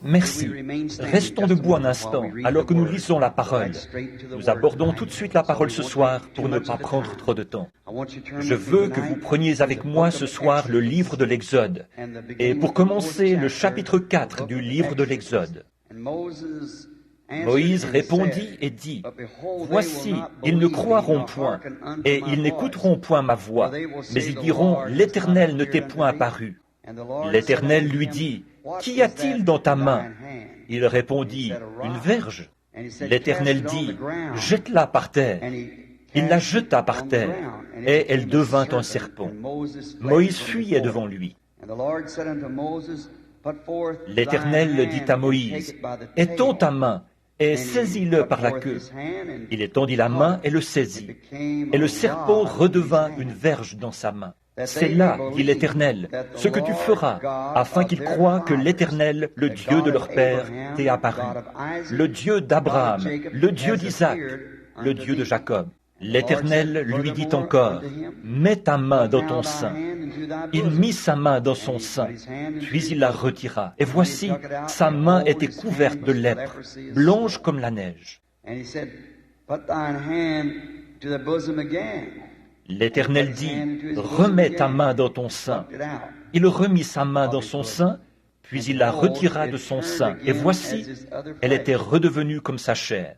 Merci. Restons debout un instant alors que nous lisons la parole. Nous abordons tout de suite la parole ce soir pour ne pas prendre trop de temps. Je veux que vous preniez avec moi ce soir le livre de l'Exode. Et pour commencer, le chapitre 4 du livre de l'Exode. Moïse répondit et dit, « Voici, ils ne croiront point, et ils n'écouteront point ma voix, mais ils diront, l'Éternel ne t'est point apparu. » L'Éternel lui dit, « Qu'y a-t-il dans ta main ?» Il répondit, « Une verge. » L'Éternel dit, « Jette-la par terre. » Il la jeta par terre, et elle devint un serpent. Moïse fuyait devant lui. L'Éternel dit à Moïse, « Étends ta main, et saisis-le par la queue. » Il étendit la main et le saisit. Et le serpent redevint une verge dans sa main. C'est là, dit l'Éternel, ce que tu feras, afin qu'ils croient que l'Éternel, le Dieu de leur père, t'est apparu. Le Dieu d'Abraham, le Dieu d'Isaac, le Dieu de Jacob. L'Éternel lui dit encore, « Mets ta main dans ton sein. » Il mit sa main dans son sein, puis il la retira. Et voici, sa main était couverte de lèpre, blanche comme la neige. L'Éternel dit, « Remets ta main dans ton sein. » Il remit sa main dans son sein, puis il la retira de son sein. Et voici, elle était redevenue comme sa chair.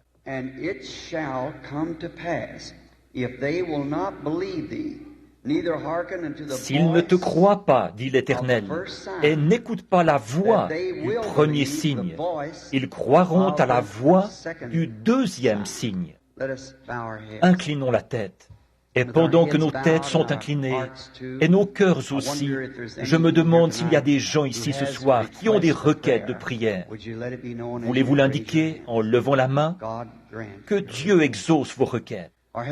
S'ils ne te croient pas, dit l'Éternel, et n'écoutent pas la voix du premier signe, ils croiront à la voix du deuxième signe. Inclinons la tête. Et pendant que nos têtes sont inclinées, et nos cœurs aussi, je me demande s'il y a des gens ici ce soir qui ont des requêtes de prière. Voulez-vous l'indiquer en levant la main? Que Dieu exauce vos requêtes.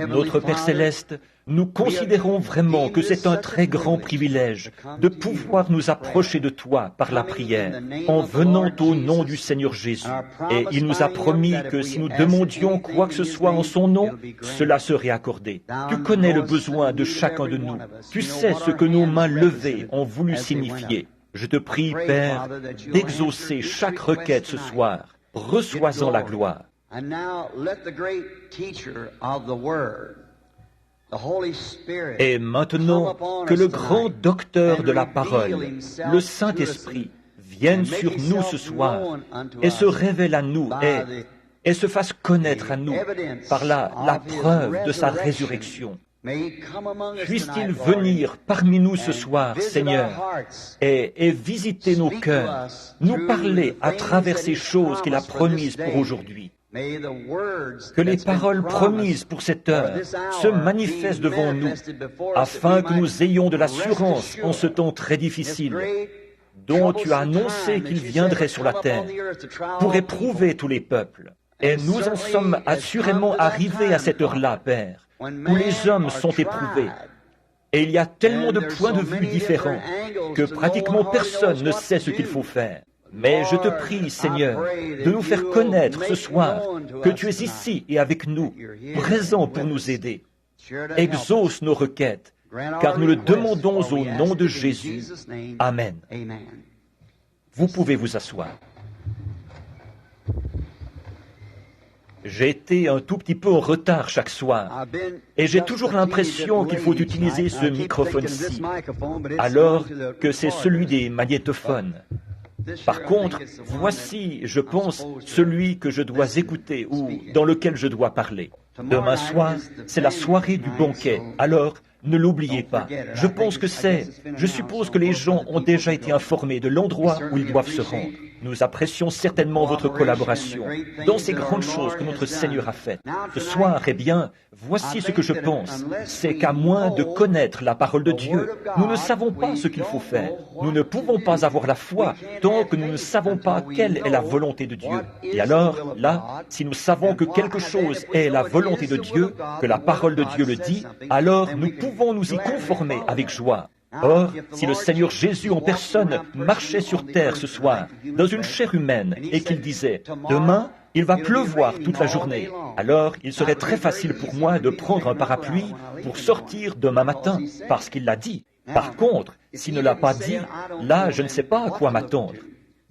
Notre Père Céleste, nous considérons vraiment que c'est un très grand privilège de pouvoir nous approcher de toi par la prière, en venant au nom du Seigneur Jésus. Et il nous a promis que si nous demandions quoi que ce soit en son nom, cela serait accordé. Tu connais le besoin de chacun de nous. Tu sais ce que nos mains levées ont voulu signifier. Je te prie, Père, d'exaucer chaque requête ce soir. Reçois-en la gloire. Et maintenant, que le grand docteur de la parole, le Saint-Esprit, vienne sur nous ce soir et se révèle à nous et se fasse connaître à nous par la preuve de sa résurrection. Puisse-t-il venir parmi nous ce soir, Seigneur, et visiter nos cœurs, nous parler à travers ces choses qu'il a promises pour aujourd'hui. Que les paroles promises pour cette heure se manifestent devant nous, afin que nous ayons de l'assurance en ce temps très difficile, dont tu as annoncé qu'il viendrait sur la terre pour éprouver tous les peuples. Et nous en sommes assurément arrivés à cette heure-là, Père, où les hommes sont éprouvés. Et il y a tellement de points de vue différents que pratiquement personne ne sait ce qu'il faut faire. Mais je te prie, Seigneur, de nous faire connaître ce soir que tu es ici et avec nous, présent pour nous aider. Exauce nos requêtes, car nous le demandons au nom de Jésus. Amen. Vous pouvez vous asseoir. J'ai été un tout petit peu en retard chaque soir, et j'ai toujours l'impression qu'il faut utiliser ce microphone-ci, alors que c'est celui des magnétophones. Par contre, voici, je pense, celui que je dois écouter ou dans lequel je dois parler. Demain soir, c'est la soirée du banquet, alors ne l'oubliez pas. Je suppose que les gens ont déjà été informés de l'endroit où ils doivent se rendre. Nous apprécions certainement votre collaboration dans ces grandes choses que notre Seigneur a faites. Ce soir, eh bien, voici ce que je pense. C'est qu'à moins de connaître la parole de Dieu, nous ne savons pas ce qu'il faut faire. Nous ne pouvons pas avoir la foi tant que nous ne savons pas quelle est la volonté de Dieu. Et alors, là, si nous savons que quelque chose est la volonté de Dieu, que la parole de Dieu le dit, alors nous pouvons nous y conformer avec joie. Or, si le Seigneur Jésus en personne marchait sur terre ce soir, dans une chair humaine, et qu'il disait « Demain, il va pleuvoir toute la journée », alors il serait très facile pour moi de prendre un parapluie pour sortir demain matin, parce qu'il l'a dit. Par contre, s'il ne l'a pas dit, là, je ne sais pas à quoi m'attendre.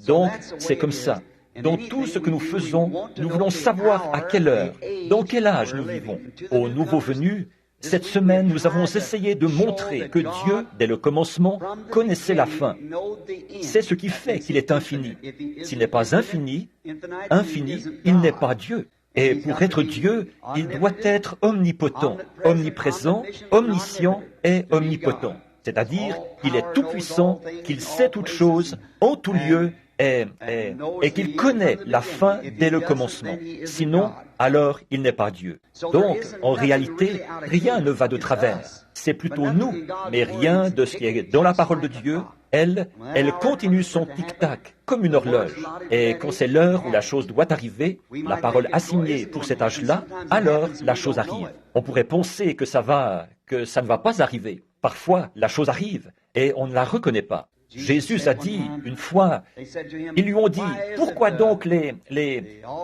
Donc, c'est comme ça. Dans tout ce que nous faisons, nous voulons savoir à quelle heure, dans quel âge nous vivons. Aux nouveaux venus, cette semaine, nous avons essayé de montrer que Dieu, dès le commencement, connaissait la fin. C'est ce qui fait qu'il est infini. S'il n'est pas infini, il n'est pas Dieu. Et pour être Dieu, il doit être omnipotent, omniprésent, omniscient et omnipotent. C'est-à-dire qu'il est tout-puissant, qu'il sait toutes choses, en tout lieu, et qu'il connaît la fin dès le commencement. Sinon, alors il n'est pas Dieu. Donc, en réalité, rien ne va de travers. C'est plutôt nous, mais rien de ce qui est dans la parole de Dieu. Elle continue son tic-tac comme une horloge. Et quand c'est l'heure où la chose doit arriver, la parole assignée pour cet âge-là, alors la chose arrive. On pourrait penser que ça ne va pas arriver. Parfois, la chose arrive et on ne la reconnaît pas. Jésus a dit une fois, ils lui ont dit, pourquoi donc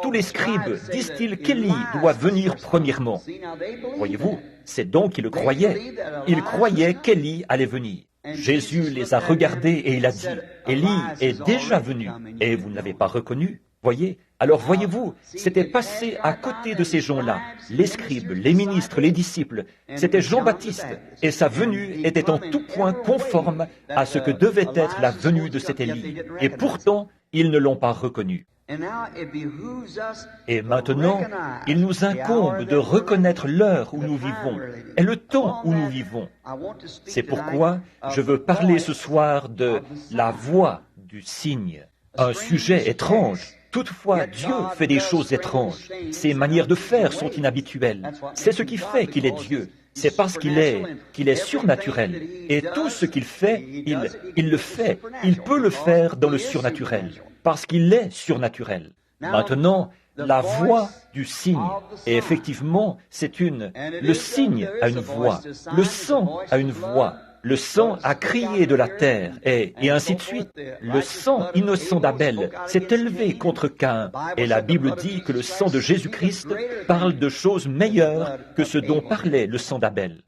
tous les scribes disent-ils qu'Élie doit venir premièrement? Voyez-vous, c'est donc qu'ils le croyaient. Ils croyaient qu'Élie allait venir. Jésus les a regardés et il a dit, Élie est déjà venu et vous ne l'avez pas reconnu. Voyez? Alors voyez-vous, c'était passé à côté de ces gens-là, les scribes, les ministres, les disciples. C'était Jean-Baptiste, et sa venue était en tout point conforme à ce que devait être la venue de cet Élie. Et pourtant, ils ne l'ont pas reconnu. Et maintenant, il nous incombe de reconnaître l'heure où nous vivons et le temps où nous vivons. C'est pourquoi je veux parler ce soir de la voix du cygne, un sujet étrange. Toutefois, Dieu fait des choses étranges. Ses manières de faire sont inhabituelles. C'est ce qui fait qu'il est Dieu. C'est parce qu'il est surnaturel. Et tout ce qu'il fait, il le fait. Il peut le faire dans le surnaturel, parce qu'il est surnaturel. Maintenant, la voix du cygne, et effectivement, le cygne a une voix, le sang a une voix. Le sang a crié de la terre, et ainsi de suite. Le sang innocent d'Abel s'est élevé contre Caïn, et la Bible dit que le sang de Jésus-Christ parle de choses meilleures que ce dont parlait le sang d'Abel.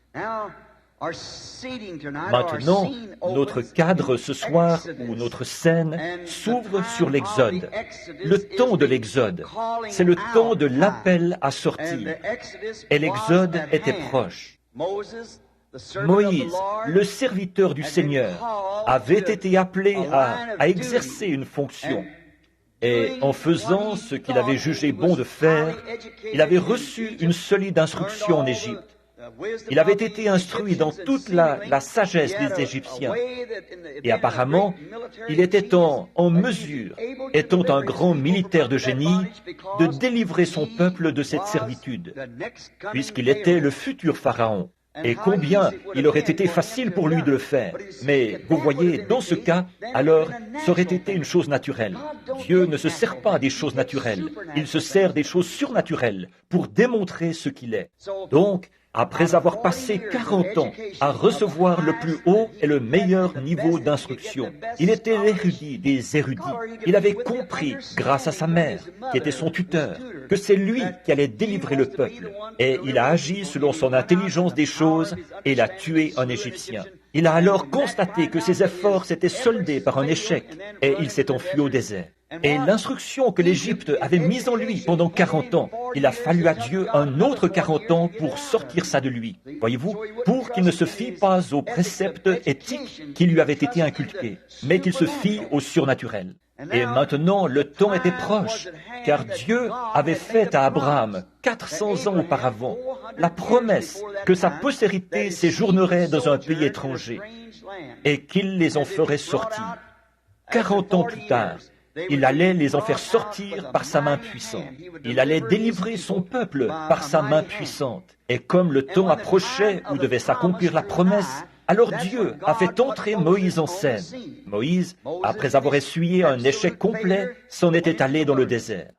Maintenant, notre cadre ce soir, ou notre scène, s'ouvre sur l'Exode. Le temps de l'Exode, c'est le temps de l'appel à sortir, et l'Exode était proche. Moïse, le serviteur du Seigneur, avait été appelé à exercer une fonction. Et en faisant ce qu'il avait jugé bon de faire, il avait reçu une solide instruction en Égypte. Il avait été instruit dans toute la sagesse des Égyptiens. Et apparemment, il était en mesure, étant un grand militaire de génie, de délivrer son peuple de cette servitude, puisqu'il était le futur Pharaon. Et combien il aurait été facile pour lui de le faire. Mais vous voyez, dans ce cas, alors, ça aurait été une chose naturelle. Dieu ne se sert pas des choses naturelles. Il se sert des choses surnaturelles pour démontrer ce qu'il est. Donc, après avoir passé 40 ans à recevoir le plus haut et le meilleur niveau d'instruction, il était l'érudit des érudits. Il avait compris, grâce à sa mère, qui était son tuteur, que c'est lui qui allait délivrer le peuple. Et il a agi selon son intelligence des choses et il a tué un Égyptien. Il a alors constaté que ses efforts s'étaient soldés par un échec et il s'est enfui au désert. Et l'instruction que l'Égypte avait mise en lui pendant 40 ans, il a fallu à Dieu un autre 40 ans pour sortir ça de lui. Voyez-vous, pour qu'il ne se fie pas aux préceptes éthiques qui lui avaient été inculqués, mais qu'il se fie au surnaturel. Et maintenant, le temps était proche, car Dieu avait fait à Abraham, 400 ans auparavant, la promesse que sa postérité séjournerait dans un pays étranger et qu'il les en ferait sortir. 40 ans plus tard, il allait les en faire sortir par sa main puissante. Il allait délivrer son peuple par sa main puissante. Et comme le temps approchait où devait s'accomplir la promesse, alors Dieu a fait entrer Moïse en scène. Moïse, après avoir essuyé un échec complet, s'en était allé dans le désert.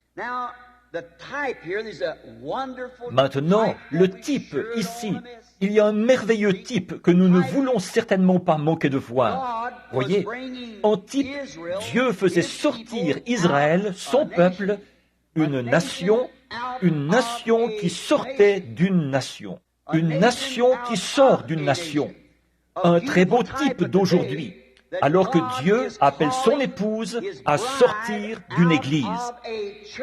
Maintenant, le type ici, il y a un merveilleux type que nous ne voulons certainement pas manquer de voir. Voyez, en type, Dieu faisait sortir Israël, son peuple, une nation qui sortait d'une nation, une nation qui sort d'une nation. Un très beau type d'aujourd'hui. alors que Dieu appelle son épouse à sortir d'une église.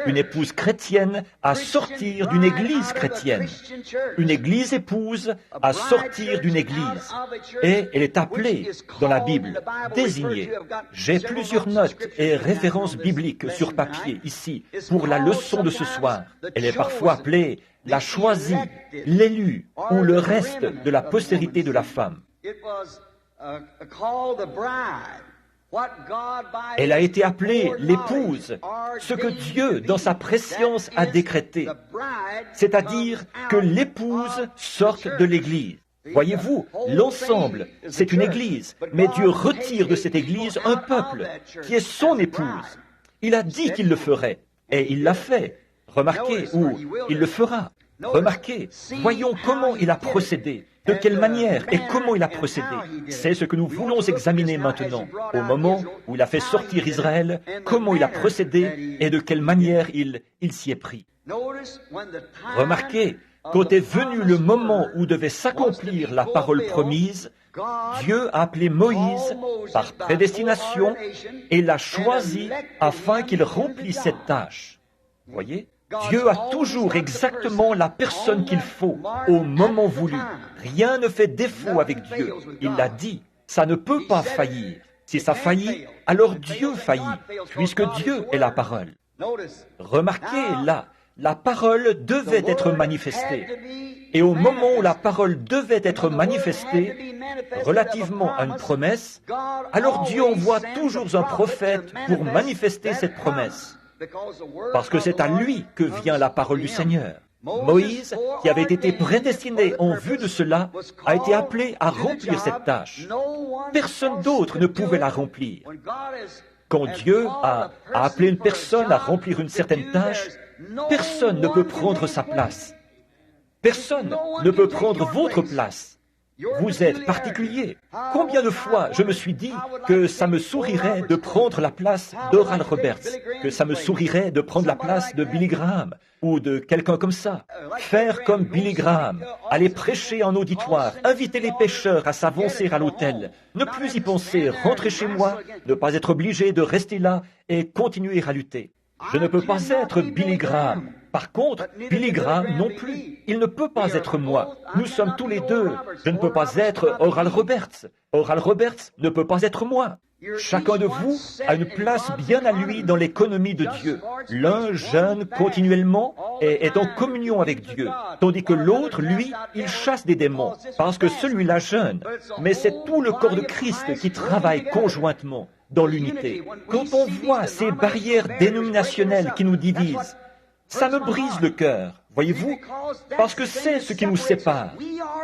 Une épouse chrétienne à sortir d'une église chrétienne. Une église épouse à sortir d'une église. Et elle est appelée dans la Bible, désignée. J'ai plusieurs notes et références bibliques sur papier ici pour la leçon de ce soir. Elle est parfois appelée la choisie, l'élu ou le reste de la postérité de la femme. Elle a été appelée l'épouse, ce que Dieu, dans sa prescience, a décrété, c'est-à-dire que l'épouse sorte de l'Église. Voyez-vous, l'ensemble, c'est une Église, mais Dieu retire de cette Église un peuple qui est son épouse. Il a dit qu'il le ferait, et il l'a fait. Remarquez, ou il le fera. Remarquez, voyons comment il a procédé, de quelle manière et comment il a procédé. C'est ce que nous voulons examiner maintenant, au moment où il a fait sortir Israël, comment il a procédé et de quelle manière il s'y est pris. Remarquez, quand est venu le moment où devait s'accomplir la parole promise, Dieu a appelé Moïse par prédestination et l'a choisi afin qu'il remplisse cette tâche. Voyez ? Dieu a toujours exactement la personne qu'il faut au moment voulu. Rien ne fait défaut avec Dieu. Il l'a dit, ça ne peut pas faillir. Si ça faillit, alors Dieu faillit, puisque Dieu est la parole. Remarquez là, la parole devait être manifestée. Et au moment où la parole devait être manifestée, relativement à une promesse, alors Dieu envoie toujours un prophète pour manifester cette promesse. Parce que c'est à lui que vient la parole du Seigneur. Moïse, qui avait été prédestiné en vue de cela, a été appelé à remplir cette tâche. Personne d'autre ne pouvait la remplir. Quand Dieu a appelé une personne à remplir une certaine tâche, personne ne peut prendre sa place. Personne ne peut prendre votre place. Vous êtes particulier. Combien de fois je me suis dit que ça me sourirait de prendre la place d'Oral Roberts, que ça me sourirait de prendre la place de Billy Graham ou de quelqu'un comme ça. Faire comme Billy Graham, aller prêcher en auditoire, inviter les pécheurs à s'avancer à l'autel, ne plus y penser, rentrer chez moi, ne pas être obligé de rester là et continuer à lutter. Je ne peux pas être Billy Graham. Par contre, Billy Graham non plus. Il ne peut pas être moi. Nous sommes tous les deux. Je ne peux pas être Oral Roberts. Oral Roberts ne peut pas être moi. Chacun de vous a une place bien à lui dans l'économie de Dieu. L'un jeûne continuellement et est en communion avec Dieu, tandis que l'autre, lui, il chasse des démons, parce que celui-là jeûne. Mais c'est tout le corps de Christ qui travaille conjointement dans l'unité. Quand on voit ces barrières dénominationnelles qui nous divisent, ça me brise le cœur, voyez-vous, parce que c'est ce qui nous sépare.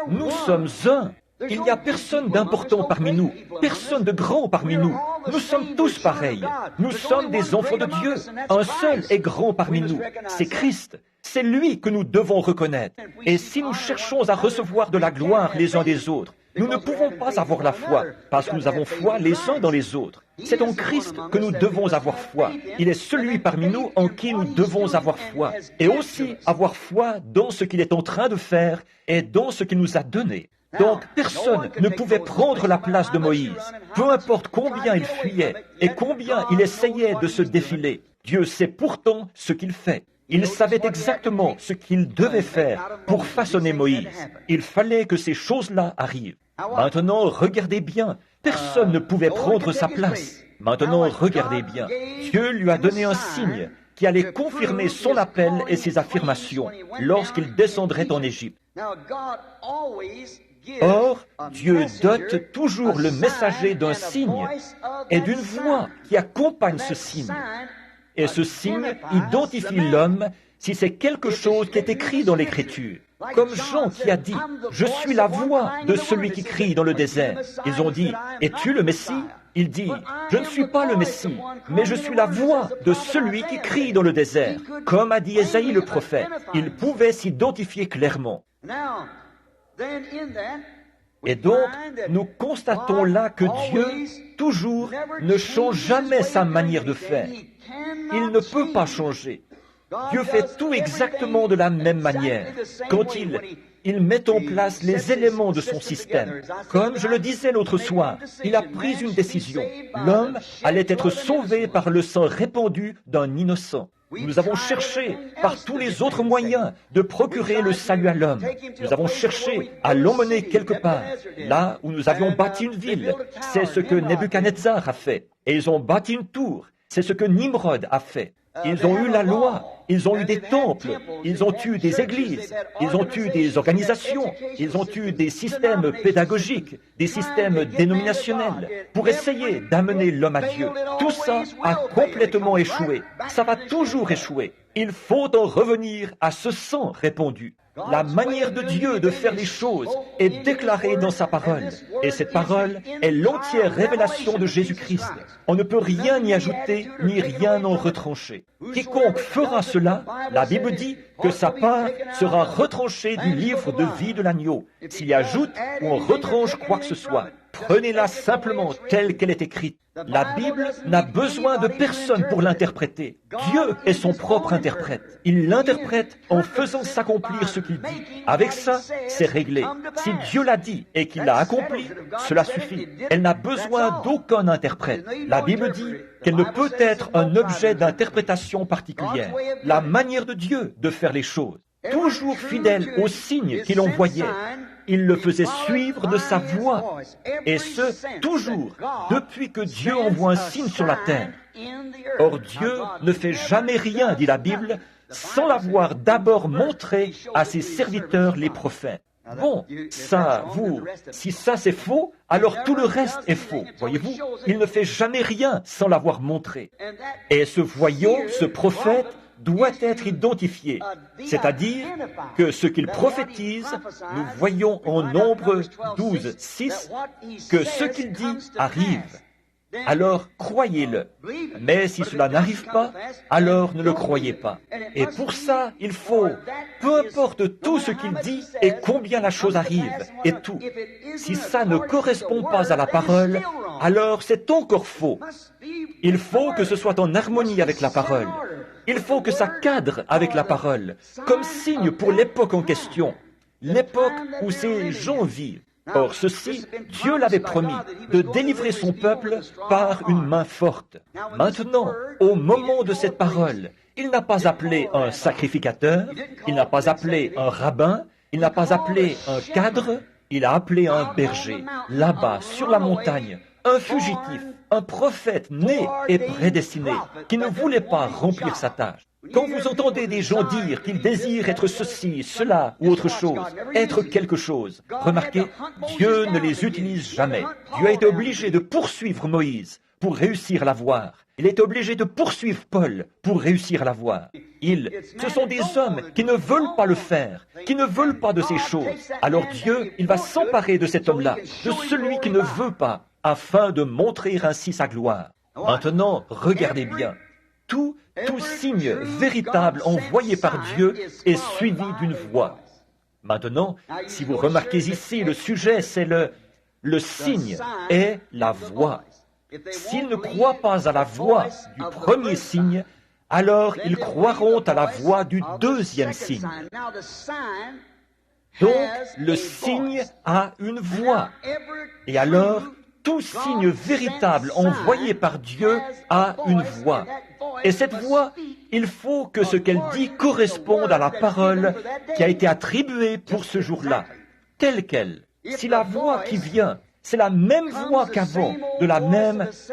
Nous sommes un. Il n'y a personne d'important parmi nous, personne de grand parmi nous. Nous sommes tous pareils. Nous sommes des enfants de Dieu. Un seul est grand parmi nous, c'est Christ. C'est lui que nous devons reconnaître. Et si nous cherchons à recevoir de la gloire les uns des autres, nous ne pouvons pas avoir la foi, parce que nous avons foi les uns dans les autres. C'est en Christ que nous devons avoir foi. Il est celui parmi nous en qui nous devons avoir foi. Et aussi avoir foi dans ce qu'il est en train de faire et dans ce qu'il nous a donné. Donc, personne ne pouvait prendre la place de Moïse. Peu importe combien il fuyait et combien il essayait de se défiler, Dieu sait pourtant ce qu'il fait. Il savait exactement ce qu'il devait faire pour façonner Moïse. Il fallait que ces choses-là arrivent. Maintenant, regardez bien. Personne ne pouvait prendre sa place. Maintenant, regardez bien. Dieu lui a donné un signe qui allait confirmer son appel et ses affirmations lorsqu'il descendrait en Égypte. Or, Dieu dote toujours le messager d'un signe et d'une voix qui accompagne ce signe. Et ce signe identifie l'homme si c'est quelque chose qui est écrit dans l'Écriture. Comme Jean qui a dit, « Je suis la voix de celui qui crie dans le désert ». Ils ont dit, « Es-tu le Messie ?» Il dit, « Je ne suis pas le Messie, mais je suis la voix de celui qui crie dans le désert ». Comme a dit Ésaïe le prophète, il pouvait s'identifier clairement. Et donc, nous constatons là que Dieu, toujours, ne change jamais sa manière de faire. Il ne peut pas changer. Dieu fait tout exactement de la même manière. Quand il il met en place les éléments de son système. Comme je le disais l'autre soir, il a pris une décision. L'homme allait être sauvé par le sang répandu d'un innocent. Nous avons cherché par tous les autres moyens de procurer le salut à l'homme. Nous avons cherché à l'emmener quelque part, là où nous avions bâti une ville. C'est ce que Nebuchadnezzar a fait. Et ils ont bâti une tour. C'est ce que Nimrod a fait. Ils ont eu la loi, ils ont eu des temples, ils ont eu des églises, ils ont eu des organisations, ils ont eu des systèmes pédagogiques, des systèmes dénominationnels pour essayer d'amener l'homme à Dieu. Tout ça a complètement échoué. Ça va toujours échouer. Il faut en revenir à ce sang répandu. La manière de Dieu de faire les choses est déclarée dans sa parole. Et cette parole est l'entière révélation de Jésus-Christ. On ne peut rien y ajouter, ni rien en retrancher. Quiconque fera cela, la Bible dit que sa part sera retranchée du livre de vie de l'agneau. S'il y ajoute ou en retranche quoi que ce soit, prenez-la simplement telle qu'elle est écrite. La Bible n'a besoin de personne pour l'interpréter. Dieu est son propre interprète. Il l'interprète en faisant s'accomplir ce qu'il dit. Avec ça, c'est réglé. Si Dieu l'a dit et qu'il l'a accompli, cela suffit. Elle n'a besoin d'aucun interprète. La Bible dit qu'elle ne peut être un objet d'interprétation particulière. La manière de Dieu de faire les choses, toujours fidèle aux signes qu'il envoyait, il le faisait suivre de sa voix, et ce, toujours, depuis que Dieu envoie un signe sur la terre. Or, Dieu ne fait jamais rien, dit la Bible, sans l'avoir d'abord montré à ses serviteurs les prophètes. Bon, si ça c'est faux, alors tout le reste est faux, voyez-vous. Il ne fait jamais rien sans l'avoir montré. Et ce voyant, ce prophète, doit être identifié, c'est-à-dire que ce qu'il prophétise, nous voyons en Nombre 12, 6, que ce qu'il dit arrive. Alors croyez-le. Mais si cela n'arrive pas, alors ne le croyez pas. Et pour ça, il faut, peu importe tout ce qu'il dit et combien la chose arrive, et tout. Si ça ne correspond pas à la parole, alors c'est encore faux. Il faut que ce soit en harmonie avec la parole. Il faut que ça cadre avec la parole, comme signe pour l'époque en question, l'époque où ces gens vivent. Or, ceci, Dieu l'avait promis, de délivrer son peuple par une main forte. Maintenant, au moment de cette parole, il n'a pas appelé un sacrificateur, il n'a pas appelé un rabbin, il n'a pas appelé un cadre, il a appelé un berger, là-bas, sur la montagne, un fugitif, un prophète né et prédestiné, qui ne voulait pas remplir sa tâche. Quand vous entendez des gens dire qu'ils désirent être ceci, cela ou autre chose, être quelque chose, remarquez, Dieu ne les utilise jamais. Dieu a été obligé de poursuivre Moïse pour réussir à la voir. Il est obligé de poursuivre Paul pour réussir à la voir. Ce sont des hommes qui ne veulent pas le faire, qui ne veulent pas de ces choses. Alors Dieu, il va s'emparer de cet homme-là, de celui qui ne veut pas, afin de montrer ainsi sa gloire. Maintenant, regardez bien. Tout signe véritable envoyé par Dieu est suivi d'une voix. Maintenant, si vous remarquez ici, le sujet, c'est le signe est la voix. S'ils ne croient pas à la voix du premier signe, alors ils croiront à la voix du deuxième signe. Donc, le signe a une voix. Et alors, tout signe véritable envoyé par Dieu a une voix. Et cette voix, il faut que ce qu'elle dit corresponde à la parole qui a été attribuée pour ce jour-là, telle qu'elle. Si la voix qui vient, c'est la même voix qu'avant,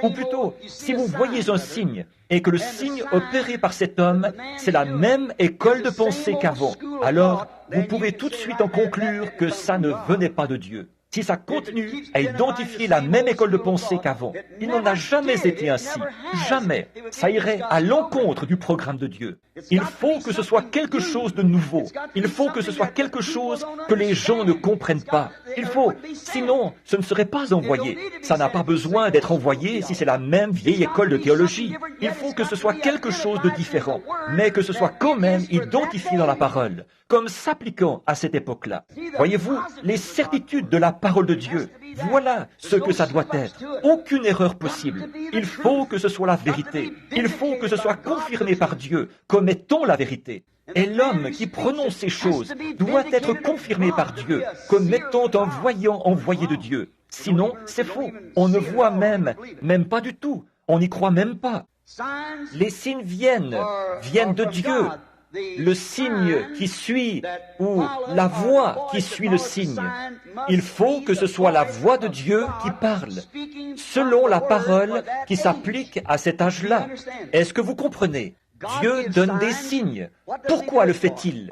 ou plutôt, si vous voyez un signe, et que le signe opéré par cet homme, c'est la même école de pensée qu'avant, alors vous pouvez tout de suite en conclure que ça ne venait pas de Dieu. Si ça continue à identifier la même école de pensée qu'avant, il n'en a jamais été ainsi. Jamais. Ça irait à l'encontre du programme de Dieu. Il faut que ce soit quelque chose de nouveau. Il faut que ce soit quelque chose que les gens ne comprennent pas. Sinon, ce ne serait pas envoyé. Ça n'a pas besoin d'être envoyé si c'est la même vieille école de théologie. Il faut que ce soit quelque chose de différent, mais que ce soit quand même identifié dans la parole, comme s'appliquant à cette époque-là. Voyez-vous, les certitudes de la parole de Dieu, voilà ce que ça doit être. Aucune erreur possible. Il faut que ce soit la vérité. Il faut que ce soit confirmé par Dieu comme étant la vérité. Et l'homme qui prononce ces choses doit être confirmé par Dieu comme étant un voyant envoyé de Dieu. Sinon, c'est faux. On ne voit même pas du tout. On n'y croit même pas. Les signes viennent de Dieu. Le signe qui suit ou la voix qui suit le signe. Il faut que ce soit la voix de Dieu qui parle, selon la parole qui s'applique à cet âge-là. Est-ce que vous comprenez? Dieu donne des signes. Pourquoi le fait-il?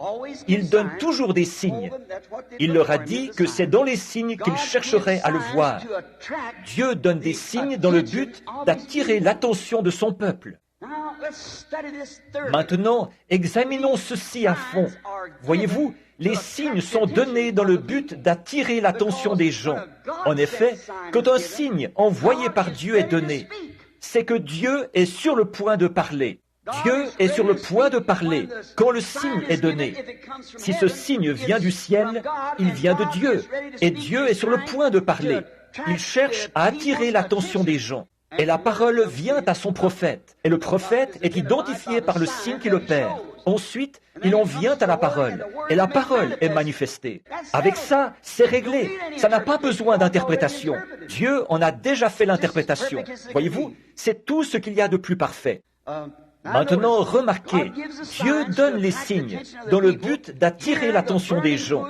Il donne toujours des signes. Il leur a dit que c'est dans les signes qu'il chercherait à le voir. Dieu donne des signes dans le but d'attirer l'attention de son peuple. Maintenant, examinons ceci à fond. Voyez-vous, les signes sont donnés dans le but d'attirer l'attention des gens. En effet, quand un signe envoyé par Dieu est donné, c'est que Dieu est sur le point de parler. Dieu est sur le point de parler quand le signe est donné. Si ce signe vient du ciel, il vient de Dieu, et Dieu est sur le point de parler. Il cherche à attirer l'attention des gens. Et la parole vient à son prophète, et le prophète est identifié par le signe qui l'opère. Ensuite, il en vient à la parole, et la parole est manifestée. Avec ça, c'est réglé. Ça n'a pas besoin d'interprétation. Dieu en a déjà fait l'interprétation. Voyez-vous, c'est tout ce qu'il y a de plus parfait. Maintenant, remarquez, Dieu donne les signes dans le but d'attirer l'attention des gens.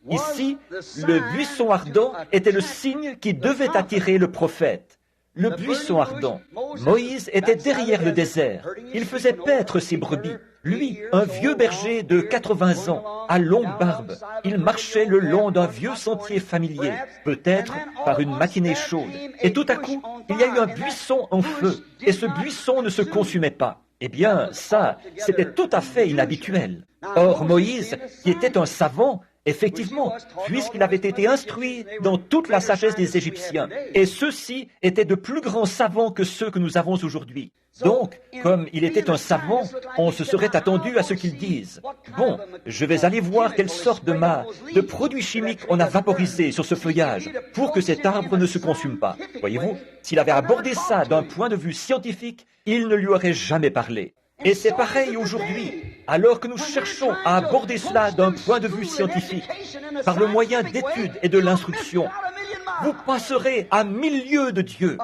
Ici, le buisson ardent était le signe qui devait attirer le prophète. Le buisson ardent. Moïse était derrière le désert. Il faisait paître ses brebis. Lui, un vieux berger de 80 ans, à longue barbe, il marchait le long d'un vieux sentier familier, peut-être par une matinée chaude. Et tout à coup, il y a eu un buisson en feu, et ce buisson ne se consumait pas. Eh bien, ça, c'était tout à fait inhabituel. Or, Moïse, qui était un savant, effectivement, puisqu'il avait été instruit dans toute la sagesse des Égyptiens, et ceux-ci étaient de plus grands savants que ceux que nous avons aujourd'hui. Donc, comme il était un savant, on se serait attendu à ce qu'il dise. Bon, je vais aller voir quelle sorte de produits chimiques on a vaporisé sur ce feuillage pour que cet arbre ne se consume pas. Voyez-vous, s'il avait abordé ça d'un point de vue scientifique, il ne lui aurait jamais parlé. Et c'est pareil aujourd'hui, alors que nous cherchons à aborder cela d'un point de vue scientifique, par le moyen d'études et de l'instruction. Vous passerez à 1000 lieues de Dieu.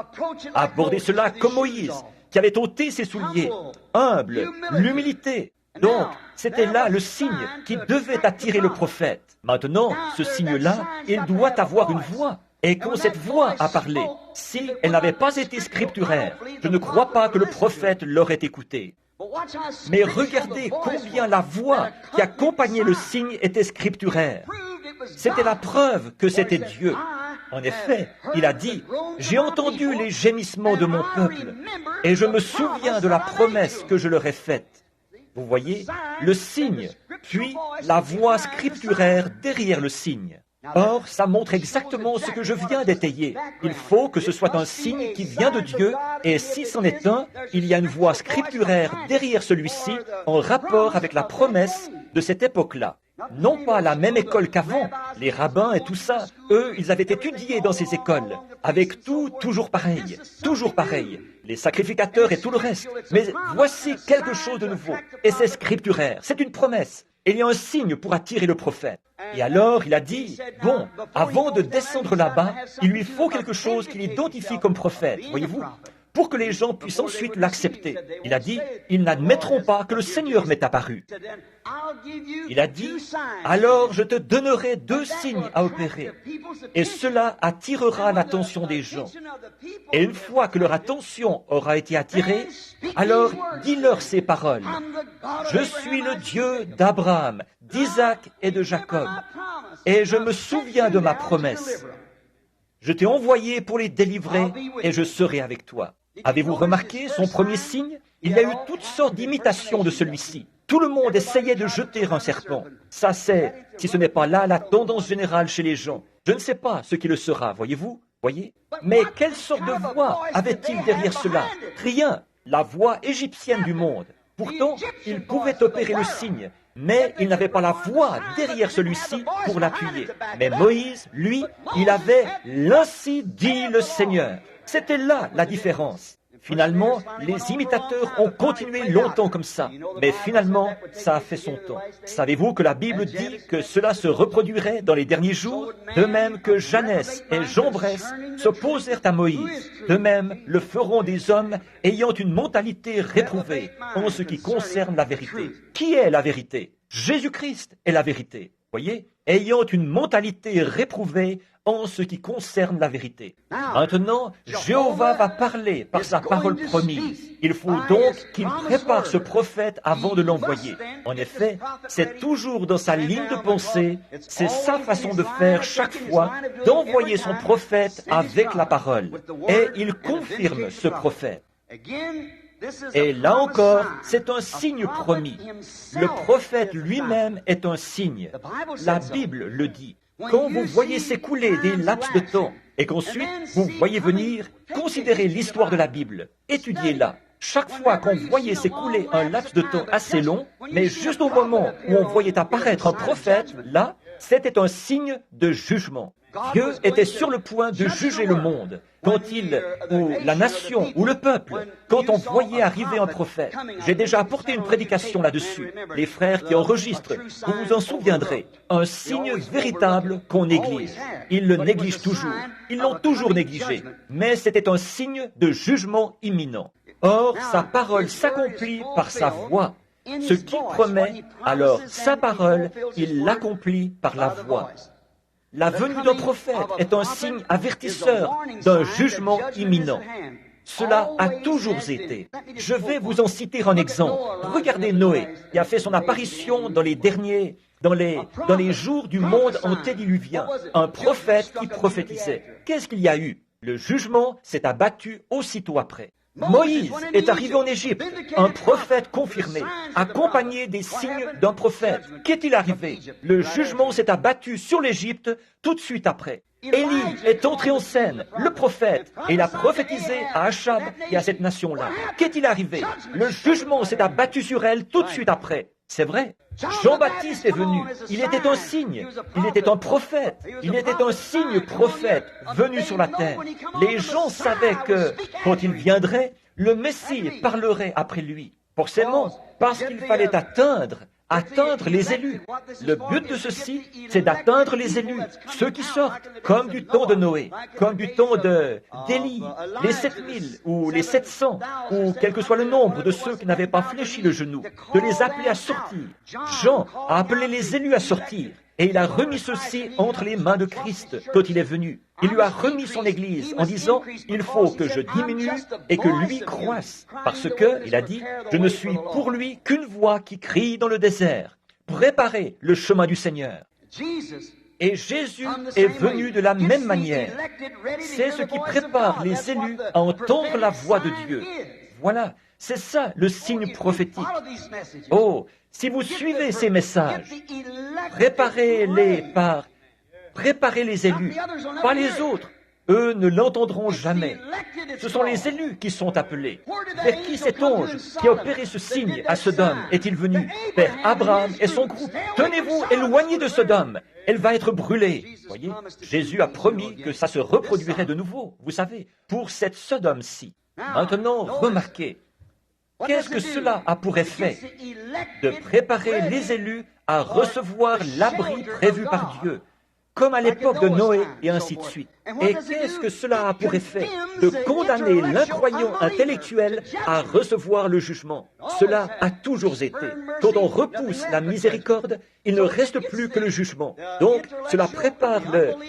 Abordez cela comme Moïse, qui avait ôté ses souliers, humble, l'humilité. Donc, c'était là le signe qui devait attirer le prophète. Maintenant, ce signe-là, il doit avoir une voix. Et quand cette voix a parlé, si elle n'avait pas été scripturaire, je ne crois pas que le prophète l'aurait écouté. Mais regardez combien la voix qui accompagnait le signe était scripturaire. C'était la preuve que c'était Dieu. En effet, il a dit, « J'ai entendu les gémissements de mon peuple, et je me souviens de la promesse que je leur ai faite. » Vous voyez, le signe, puis la voix scripturaire derrière le signe. Or, ça montre exactement ce que je viens d'étayer. Il faut que ce soit un signe qui vient de Dieu, et si c'en est un, il y a une voix scripturaire derrière celui-ci en rapport avec la promesse de cette époque-là. Non pas la même école qu'avant, les rabbins et tout ça, eux, ils avaient étudié dans ces écoles, avec tout toujours pareil, les sacrificateurs et tout le reste. Mais voici quelque chose de nouveau, et c'est scripturaire, c'est une promesse. Et il y a un signe pour attirer le prophète. Et alors, il a dit, bon, avant de descendre là-bas, il lui faut quelque chose qui l'identifie comme prophète, voyez-vous, pour que les gens puissent ensuite l'accepter. Il a dit, ils n'admettront pas que le Seigneur m'est apparu. Il a dit, alors je te donnerai 2 signes à opérer, et cela attirera l'attention des gens. Et une fois que leur attention aura été attirée, alors dis-leur ces paroles. Je suis le Dieu d'Abraham, d'Isaac et de Jacob, et je me souviens de ma promesse. Je t'ai envoyé pour les délivrer, et je serai avec toi. Avez-vous remarqué son premier signe? Il y a eu toutes sortes d'imitations de celui-ci. Tout le monde essayait de jeter un serpent. Ça c'est, si ce n'est pas là, la tendance générale chez les gens. Je ne sais pas ce qui le sera, voyez-vous? Mais quelle sorte de voix avait-il derrière cela? Rien. La voix égyptienne du monde. Pourtant, il pouvait opérer le signe, mais il n'avait pas la voix derrière celui-ci pour l'appuyer. Mais Moïse, lui, il avait « L'ainsi dit le Seigneur ». C'était là la différence. Finalement, les imitateurs ont continué longtemps comme ça, mais finalement, ça a fait son temps. Savez-vous que la Bible dit que cela se reproduirait dans les derniers jours? De même que Janès et Jambres s'opposèrent à Moïse, de même le feront des hommes ayant une mentalité réprouvée en ce qui concerne la vérité. Qui est la vérité? Jésus-Christ est la vérité. Voyez, ayant une mentalité réprouvée en ce qui concerne la vérité. Maintenant, Jéhovah va parler par sa parole promise. Il faut donc qu'il prépare ce prophète avant de l'envoyer. En effet, c'est toujours dans sa ligne de pensée, c'est sa façon de faire chaque fois, d'envoyer son prophète avec la parole. Et il confirme ce prophète. Et là encore, c'est un signe promis. Le prophète lui-même est un signe. La Bible le dit. Quand vous voyez s'écouler des laps de temps et qu'ensuite vous voyez venir, considérez l'histoire de la Bible, étudiez-la. Chaque fois qu'on voyait s'écouler un laps de temps assez long, mais juste au moment où on voyait apparaître un prophète, là, c'était un signe de jugement. Dieu était sur le point de juger le monde. Quand ou la nation, ou le peuple, quand on voyait arriver un prophète. J'ai déjà apporté une prédication là-dessus. Les frères qui enregistrent, vous vous en souviendrez. Un signe véritable qu'on néglige. Ils le négligent toujours. Ils l'ont toujours négligé. Mais c'était un signe de jugement imminent. Or, sa parole s'accomplit par sa voix. Ce qu'il promet, alors sa parole, il l'accomplit par la voix. La venue d'un prophète est un signe avertisseur d'un jugement imminent. Cela a toujours été. Je vais vous en citer un exemple. Regardez Noé, qui a fait son apparition dans les jours du monde antédiluvien. Un prophète qui prophétisait. Qu'est-ce qu'il y a eu? Le jugement s'est abattu aussitôt après. Moïse est arrivé en Égypte, un prophète confirmé, accompagné des signes d'un prophète. Qu'est-il arrivé? Le jugement s'est abattu sur l'Égypte tout de suite après. Élie est entré en scène, le prophète, et il a prophétisé à Achab et à cette nation-là. Qu'est-il arrivé? Le jugement s'est abattu sur elle tout de suite après. C'est vrai. Jean-Baptiste est venu. Il était un signe. Il était un prophète. Il était un signe prophète venu sur la terre. Les gens savaient que, quand il viendrait, le Messie parlerait après lui. Forcément, parce qu'il fallait atteindre les élus. Le but de ceci, c'est d'atteindre les élus, ceux qui sortent, comme du temps de Noé, comme du temps d'Élie, les 7000 ou les 700, ou quel que soit le nombre de ceux qui n'avaient pas fléchi le genou, de les appeler à sortir. Jean a appelé les élus à sortir, et il a remis ceci entre les mains de Christ quand il est venu. Il lui a remis son Église en disant « Il faut que je diminue et que lui croisse. » Parce que, il a dit, « Je ne suis pour lui qu'une voix qui crie dans le désert. Préparez le chemin du Seigneur. » Et Jésus est venu de la même manière. C'est ce qui prépare les élus à entendre la voix de Dieu. Voilà, c'est ça le signe prophétique. Oh, si vous suivez ces messages, préparez les élus, pas les autres. Eux ne l'entendront jamais. Ce sont les élus qui sont appelés. Vers qui cet ange qui a opéré ce signe à Sodome est-il venu? Vers Abraham et son groupe. Tenez-vous éloignés de Sodome. Elle va être brûlée. Voyez, Jésus a promis que ça se reproduirait de nouveau, vous savez, pour cette Sodome-ci. Maintenant, remarquez, qu'est-ce que cela a pour effet? De préparer les élus à recevoir l'abri prévu par Dieu, comme à l'époque de Noé et ainsi de suite. Et qu'est-ce que cela a pour effet? De condamner l'incroyant intellectuel à recevoir le jugement. Cela a toujours été. Quand on repousse la miséricorde, il ne reste plus que le jugement. Donc, cela prépare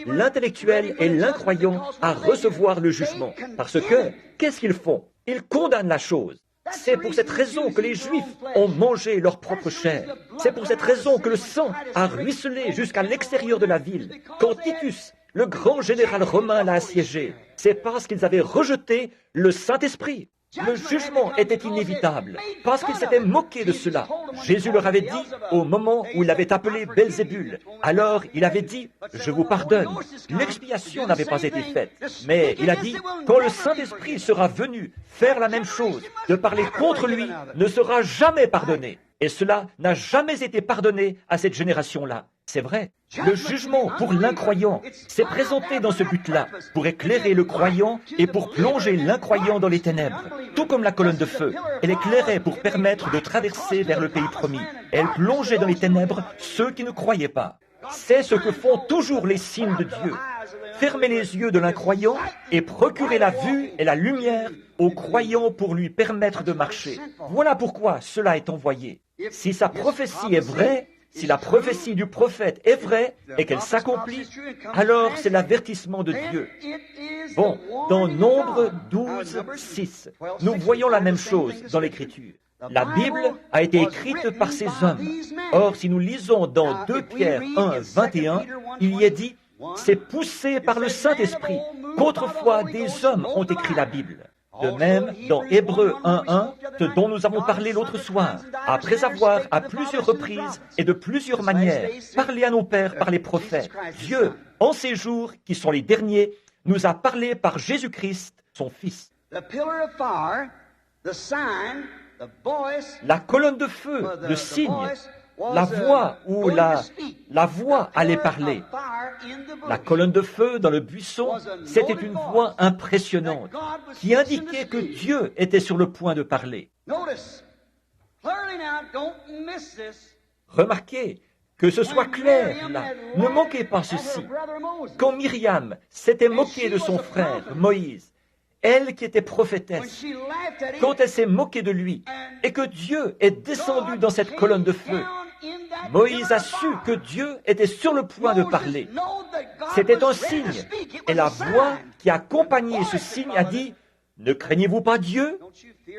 l'intellectuel et l'incroyant à recevoir le jugement. Parce que, qu'est-ce qu'ils font? Ils condamnent la chose. C'est pour cette raison que les Juifs ont mangé leur propre chair. C'est pour cette raison que le sang a ruisselé jusqu'à l'extérieur de la ville. Quand Titus, le grand général romain, l'a assiégé, c'est parce qu'ils avaient rejeté le Saint-Esprit. Le jugement était inévitable, parce qu'ils s'étaient moqués de cela. Jésus leur avait dit, au moment où il avait appelé Belzébul, alors il avait dit, « Je vous pardonne ». L'expiation n'avait pas été faite, mais il a dit, « Quand le Saint-Esprit sera venu faire la même chose, de parler contre lui ne sera jamais pardonné. » Et cela n'a jamais été pardonné à cette génération-là. C'est vrai. Le jugement pour l'incroyant s'est présenté dans ce but-là, pour éclairer le croyant et pour plonger l'incroyant dans les ténèbres. Tout comme la colonne de feu, elle éclairait pour permettre de traverser vers le pays promis. Elle plongeait dans les ténèbres ceux qui ne croyaient pas. C'est ce que font toujours les signes de Dieu. Fermer les yeux de l'incroyant et procurer la vue et la lumière au croyant pour lui permettre de marcher. Voilà pourquoi cela est envoyé. Si sa prophétie est vraie, si la prophétie du prophète est vraie et qu'elle s'accomplit, alors c'est l'avertissement de Dieu. Bon, dans Nombre 12, 6, nous voyons la même chose dans l'Écriture. La Bible a été écrite par ces hommes. Or, si nous lisons dans 2 Pierre 1, 21, il y est dit « C'est poussé par le Saint-Esprit qu'autrefois des hommes ont écrit la Bible ». De même, dans Hébreux 1.1, ce dont nous avons parlé l'autre soir, après avoir, à plusieurs reprises et de plusieurs manières, parlé à nos pères par les prophètes, Dieu, en ces jours qui sont les derniers, nous a parlé par Jésus-Christ, son Fils. La colonne de feu, le signe, la voix où la voix allait parler. La colonne de feu dans le buisson, c'était une voix impressionnante qui indiquait que Dieu était sur le point de parler. Remarquez que ce soit clair là, ne manquez pas ceci. Quand Myriam s'était moquée de son frère Moïse, elle qui était prophétesse, quand elle s'est moquée de lui et que Dieu est descendu dans cette colonne de feu, Moïse a su que Dieu était sur le point de parler. C'était un signe. Et la voix qui accompagnait ce signe a dit, « Ne craignez-vous pas Dieu ?»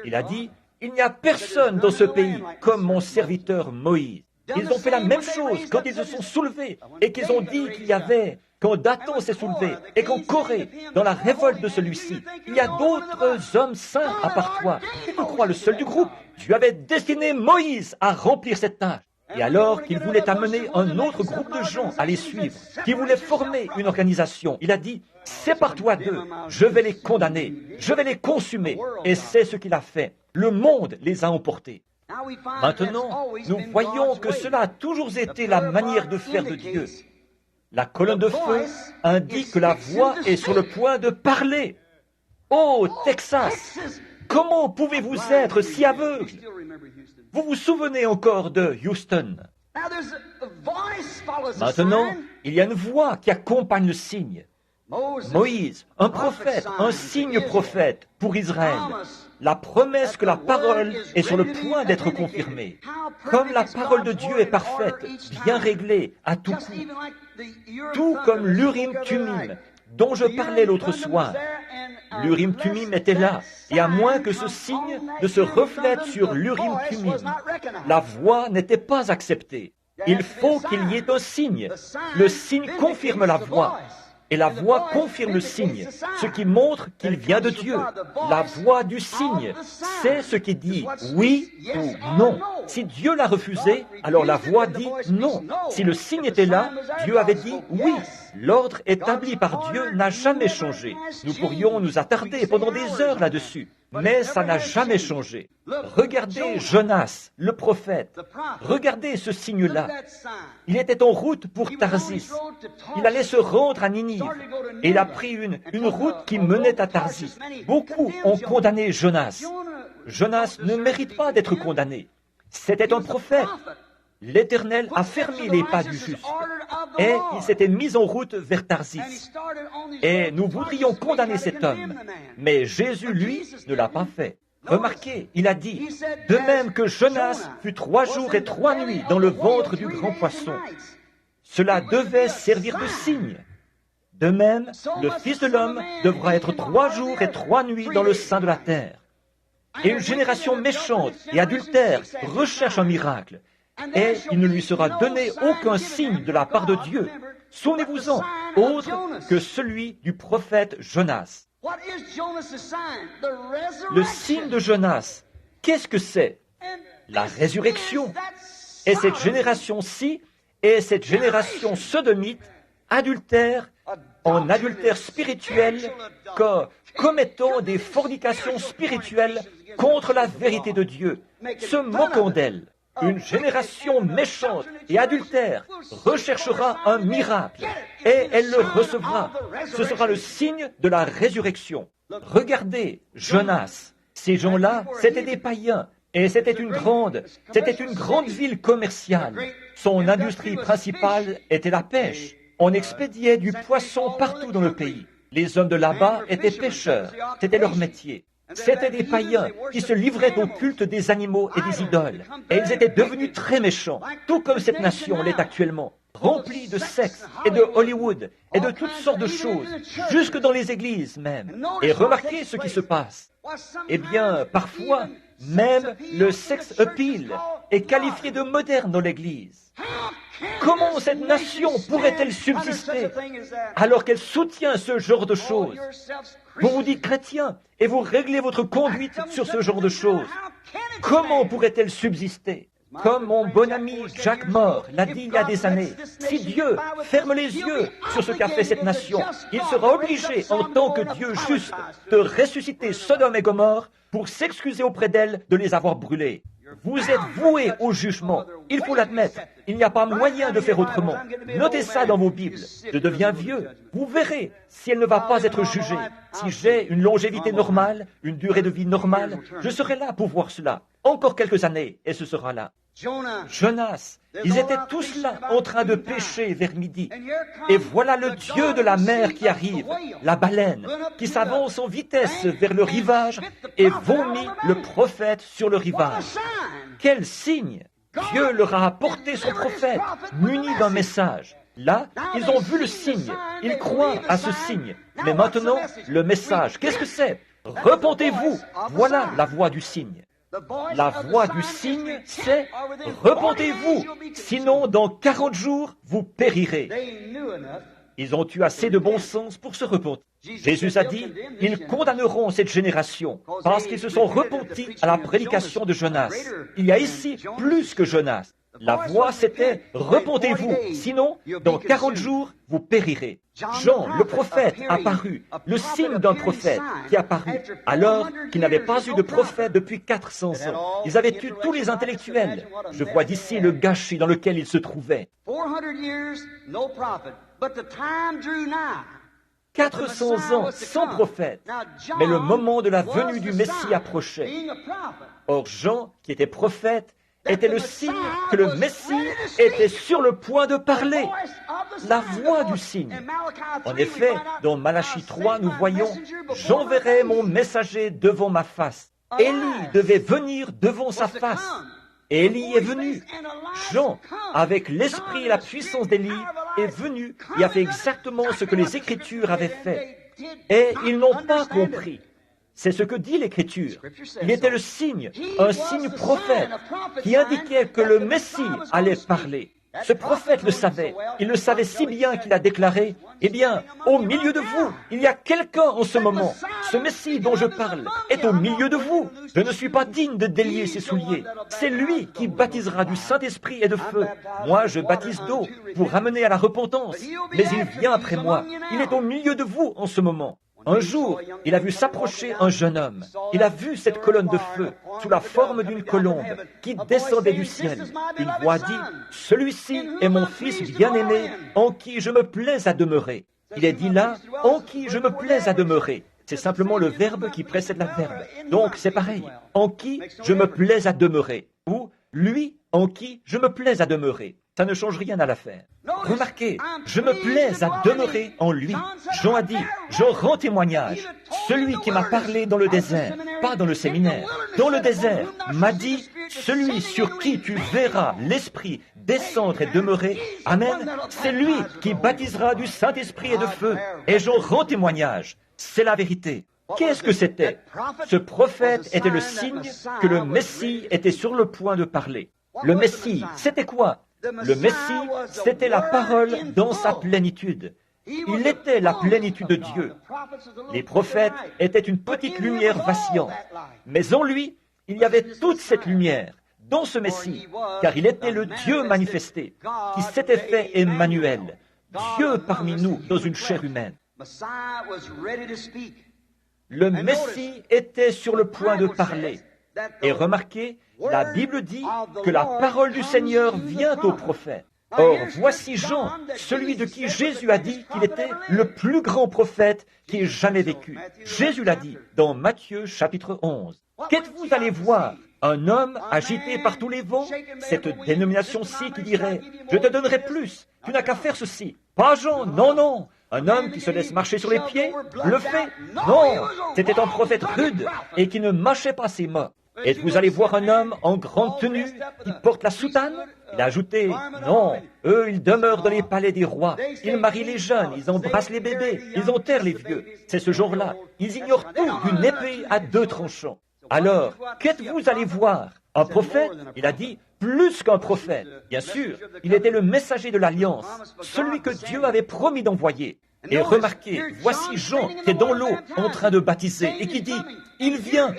Il a dit, « Il n'y a personne dans ce pays comme mon serviteur Moïse. » Ils ont fait la même chose quand ils se sont soulevés et qu'ils ont dit qu'il y avait, quand Dathan s'est soulevé et quand Corée, dans la révolte de celui-ci, il y a d'autres hommes saints à part toi. Tu te crois le seul du groupe. Tu avais destiné Moïse à remplir cette tâche. Et alors qu'il voulait amener un autre groupe de gens à les suivre, qui voulait former une organisation, il a dit, « Sépare-toi d'eux, je vais les condamner, je vais les consumer. » Et c'est ce qu'il a fait. Le monde les a emportés. Maintenant, nous voyons que cela a toujours été la manière de faire de Dieu. La colonne de feu indique que la voix est sur le point de parler. Oh, Texas, comment pouvez-vous être si aveugle? Vous vous souvenez encore de Houston? Maintenant, il y a une voix qui accompagne le signe. Moïse, un prophète, un signe prophète pour Israël. La promesse que la parole est sur le point d'être confirmée. Comme la parole de Dieu est parfaite, bien réglée, à tout coup. Tout comme l'Urim-Tumim, dont je parlais l'autre soir. L'Urim-Tumim était là, et à moins que ce signe ne se reflète sur l'Urim-Tumim, la voix n'était pas acceptée. Il faut qu'il y ait un signe. Le signe confirme la voix. Et la voix confirme le signe, ce qui montre qu'il vient de Dieu. La voix du signe, c'est ce qui dit oui ou non. Si Dieu l'a refusé, alors la voix dit non. Si le signe était là, Dieu avait dit oui. L'ordre établi par Dieu n'a jamais changé. Nous pourrions nous attarder pendant des heures là-dessus, mais ça n'a jamais changé. Regardez Jonas, le prophète. Regardez ce signe-là. Il était en route pour Tarsis. Il allait se rendre à Ninive. Et il a pris une route qui menait à Tarsis. Beaucoup ont condamné Jonas. Jonas ne mérite pas d'être condamné. C'était un prophète. L'Éternel a fermé les pas du juste. Et il s'était mis en route vers Tarsis. Et nous voudrions condamner cet homme. Mais Jésus, lui, ne l'a pas fait. Remarquez, il a dit, de même que Jonas fut 3 jours et 3 nuits dans le ventre du grand poisson, cela devait servir de signe. De même, le Fils de l'homme devra être 3 jours et 3 nuits dans le sein de la terre. Et une génération méchante et adultère recherche un miracle. Et il ne lui sera donné aucun signe de la part de Dieu. Souvenez-vous-en, autre que celui du prophète Jonas. Le signe de Jonas, qu'est-ce que c'est? La résurrection. Et cette génération-ci est cette génération sodomite, adultère, en adultère spirituel, commettant des fornications spirituelles contre la vérité de Dieu, se moquant d'elle. Une génération méchante et adultère recherchera un miracle et elle le recevra. Ce sera le signe de la résurrection. Regardez Jonas. Ces gens-là, c'étaient des païens et c'était une grande ville commerciale. Son industrie principale était la pêche. On expédiait du poisson partout dans le pays. Les hommes de là-bas étaient pêcheurs. C'était leur métier. C'étaient des païens qui se livraient au culte des animaux et des idoles. Et ils étaient devenus très méchants, tout comme cette nation l'est actuellement, remplie de sexe et de Hollywood et de toutes sortes de choses, jusque dans les églises même. Et remarquez ce qui se passe. Eh bien, parfois, même le sex appeal est qualifié de moderne dans l'Église. Comment cette nation pourrait-elle subsister alors qu'elle soutient ce genre de choses? Vous vous dites chrétien et vous réglez votre conduite sur ce genre de choses. Comment pourrait-elle subsister? Comme mon bon ami Jack Moore l'a dit il y a des années, si Dieu ferme les yeux sur ce qu'a fait cette nation, il sera obligé, en tant que Dieu juste, de ressusciter Sodome et Gomorrhe pour s'excuser auprès d'elle de les avoir brûlés. Vous êtes voués au jugement. Il faut l'admettre. Il n'y a pas moyen de faire autrement. Notez ça dans vos Bibles. Je deviens vieux. Vous verrez si elle ne va pas être jugée. Si j'ai une longévité normale, une durée de vie normale, je serai là pour voir cela. Encore quelques années, et ce sera là. Jonas, ils étaient tous là en train de pêcher vers midi. Et voilà le Dieu de la mer qui arrive, la baleine, qui s'avance en vitesse vers le rivage et vomit le prophète sur le rivage. Quel signe! Dieu leur a apporté son prophète, muni d'un message. Là, ils ont vu le signe, ils croient à ce signe. Mais maintenant, le message, qu'est-ce que c'est? Repentez-vous! Voilà la voix du signe. La voix du signe, c'est « Repentez-vous, sinon dans 40 jours, vous périrez ». Ils ont eu assez de bon sens pour se repentir. Jésus a dit « Ils condamneront cette génération parce qu'ils se sont repentis à la prédication de Jonas ». Il y a ici plus que Jonas. La voix, c'était « Repentez-vous, sinon dans 40 jours, vous périrez ». Jean, le prophète, apparut, le signe d'un prophète qui apparut, alors qu'ils n'avaient pas eu de prophète depuis 400 ans. Ils avaient eu tous les intellectuels. Je vois d'ici le gâchis dans lequel ils se trouvaient. 400 ans sans prophète, mais le moment de la venue du Messie approchait. Or Jean, qui était prophète, était le signe que le Messie était sur le point de parler. La voix du signe. En effet, dans Malachie 3, nous voyons « J'enverrai mon messager devant ma face ». Élie devait venir devant sa face. Et Élie est venu. Jean, avec l'esprit et la puissance d'Élie, est venu et a fait exactement ce que les Écritures avaient fait. Et ils n'ont pas compris. C'est ce que dit l'Écriture. Il était le signe, un signe prophète, qui indiquait que le Messie allait parler. Ce prophète le savait. Il le savait si bien qu'il a déclaré, « Eh bien, au milieu de vous, il y a quelqu'un en ce moment. Ce Messie dont je parle est au milieu de vous. Je ne suis pas digne de délier ses souliers. C'est lui qui baptisera du Saint-Esprit et de feu. Moi, je baptise d'eau pour ramener à la repentance. Mais il vient après moi. Il est au milieu de vous en ce moment. » Un jour, il a vu s'approcher un jeune homme. Il a vu cette colonne de feu, sous la forme d'une colombe, qui descendait du ciel. Une voix dit, « Celui-ci est mon fils bien-aimé, en qui je me plais à demeurer. » Il est dit là, « En qui je me plais à demeurer. » C'est simplement le verbe qui précède l'adverbe. Donc, c'est pareil. « En qui je me plais à demeurer. » Ou « Lui en qui je me plais à demeurer. » Ça ne change rien à l'affaire. Remarquez, je me plais à demeurer en lui. Jean a dit, j'en rends témoignage. Celui qui m'a parlé dans le désert, pas dans le séminaire, dans le désert, m'a dit, celui sur qui tu verras l'Esprit descendre et demeurer, Amen, c'est lui qui baptisera du Saint-Esprit et de feu. Et j'en rends témoignage. C'est la vérité. Qu'est-ce que c'était? Ce prophète était le signe que le Messie était sur le point de parler. Le Messie, c'était quoi? Le Messie, c'était la parole dans sa plénitude. Il était la plénitude de Dieu. Les prophètes étaient une petite lumière vacillante. Mais en lui, il y avait toute cette lumière, dans ce Messie, car il était le Dieu manifesté, qui s'était fait Emmanuel, Dieu parmi nous dans une chair humaine. Le Messie était sur le point de parler. Et remarquez, la Bible dit que la parole du Seigneur vient au prophète. Or, voici Jean, celui de qui Jésus a dit qu'il était le plus grand prophète qui ait jamais vécu. Jésus l'a dit dans Matthieu chapitre 11. Qu'êtes-vous allé voir? Un homme agité par tous les vents? Cette dénomination-ci qui dirait « Je te donnerai plus, tu n'as qu'à faire ceci. » Pas Jean, non, non. Un homme qui se laisse marcher sur les pieds? Le fait? Non. C'était un prophète rude et qui ne mâchait pas ses mots. Êtes-vous allé voir un homme en grande tenue qui porte la soutane? Il a ajouté, non, eux, ils demeurent dans les palais des rois. Ils marient les jeunes, ils embrassent les bébés, ils enterrent les vieux. C'est ce jour-là. Ils ignorent tout d'une épée à 2 tranchants. Alors, qu'êtes-vous allé voir? Un prophète? Il a dit, plus qu'un prophète. Bien sûr, il était le messager de l'Alliance, celui que Dieu avait promis d'envoyer. Et remarquez, voici Jean qui est dans l'eau en train de baptiser et qui dit, il vient.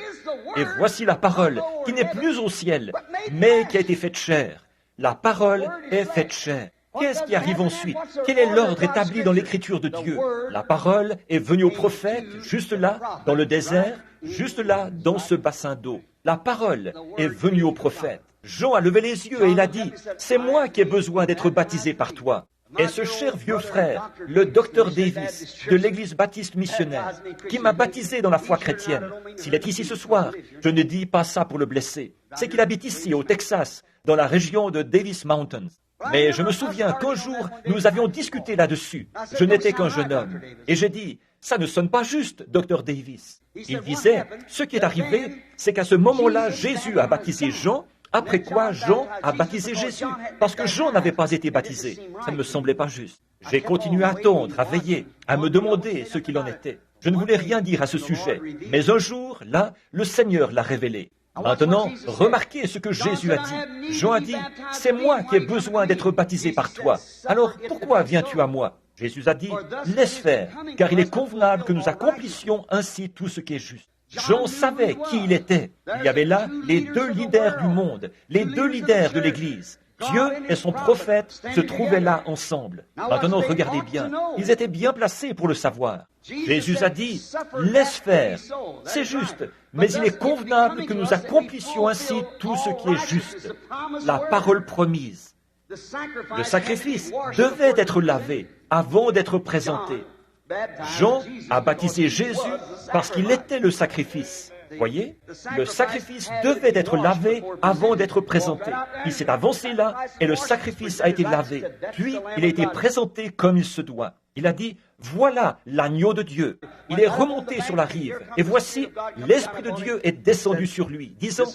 Et voici la parole qui n'est plus au ciel, mais qui a été faite chair. La parole est faite chair. Qu'est-ce qui arrive ensuite? Quel est l'ordre établi dans l'écriture de Dieu? La parole est venue au prophète, juste là, dans le désert, juste là, dans ce bassin d'eau. La parole est venue au prophète. Jean a levé les yeux et il a dit, c'est moi qui ai besoin d'être baptisé par toi. Et ce cher vieux frère, le docteur Davis, de l'Église baptiste missionnaire, qui m'a baptisé dans la foi chrétienne, s'il est ici ce soir, je ne dis pas ça pour le blesser. C'est qu'il habite ici, au Texas, dans la région de Davis Mountains. Mais je me souviens qu'un jour, nous avions discuté là-dessus. Je n'étais qu'un jeune homme. Et j'ai dit, ça ne sonne pas juste, docteur Davis. Il disait, ce qui est arrivé, c'est qu'à ce moment-là, Jésus a baptisé Jean, après quoi Jean a baptisé Jésus, parce que Jean n'avait pas été baptisé. Ça ne me semblait pas juste. J'ai continué à attendre, à veiller, à me demander ce qu'il en était. Je ne voulais rien dire à ce sujet, mais un jour, là, le Seigneur l'a révélé. Maintenant, remarquez ce que Jésus a dit. Jean a dit, « C'est moi qui ai besoin d'être baptisé par toi. Alors, pourquoi viens-tu à moi ?» Jésus a dit, « Laisse faire, car il est convenable que nous accomplissions ainsi tout ce qui est juste. » Jean savait qui il était. Il y avait là les 2 leaders du monde, les 2 leaders de l'Église. Dieu et son prophète se trouvaient là ensemble. Maintenant, regardez bien. Ils étaient bien placés pour le savoir. Jésus a dit, « Laisse faire. » C'est juste, mais il est convenable que nous accomplissions ainsi tout ce qui est juste. La parole promise. Le sacrifice devait être lavé avant d'être présenté. Jean a baptisé Jésus parce qu'il était le sacrifice. Voyez, le sacrifice devait être lavé avant d'être présenté. Il s'est avancé là et le sacrifice a été lavé. Puis, il a été présenté comme il se doit. Il a dit, voilà l'agneau de Dieu. Il est remonté sur la rive. Et voici, l'Esprit de Dieu est descendu sur lui, disant,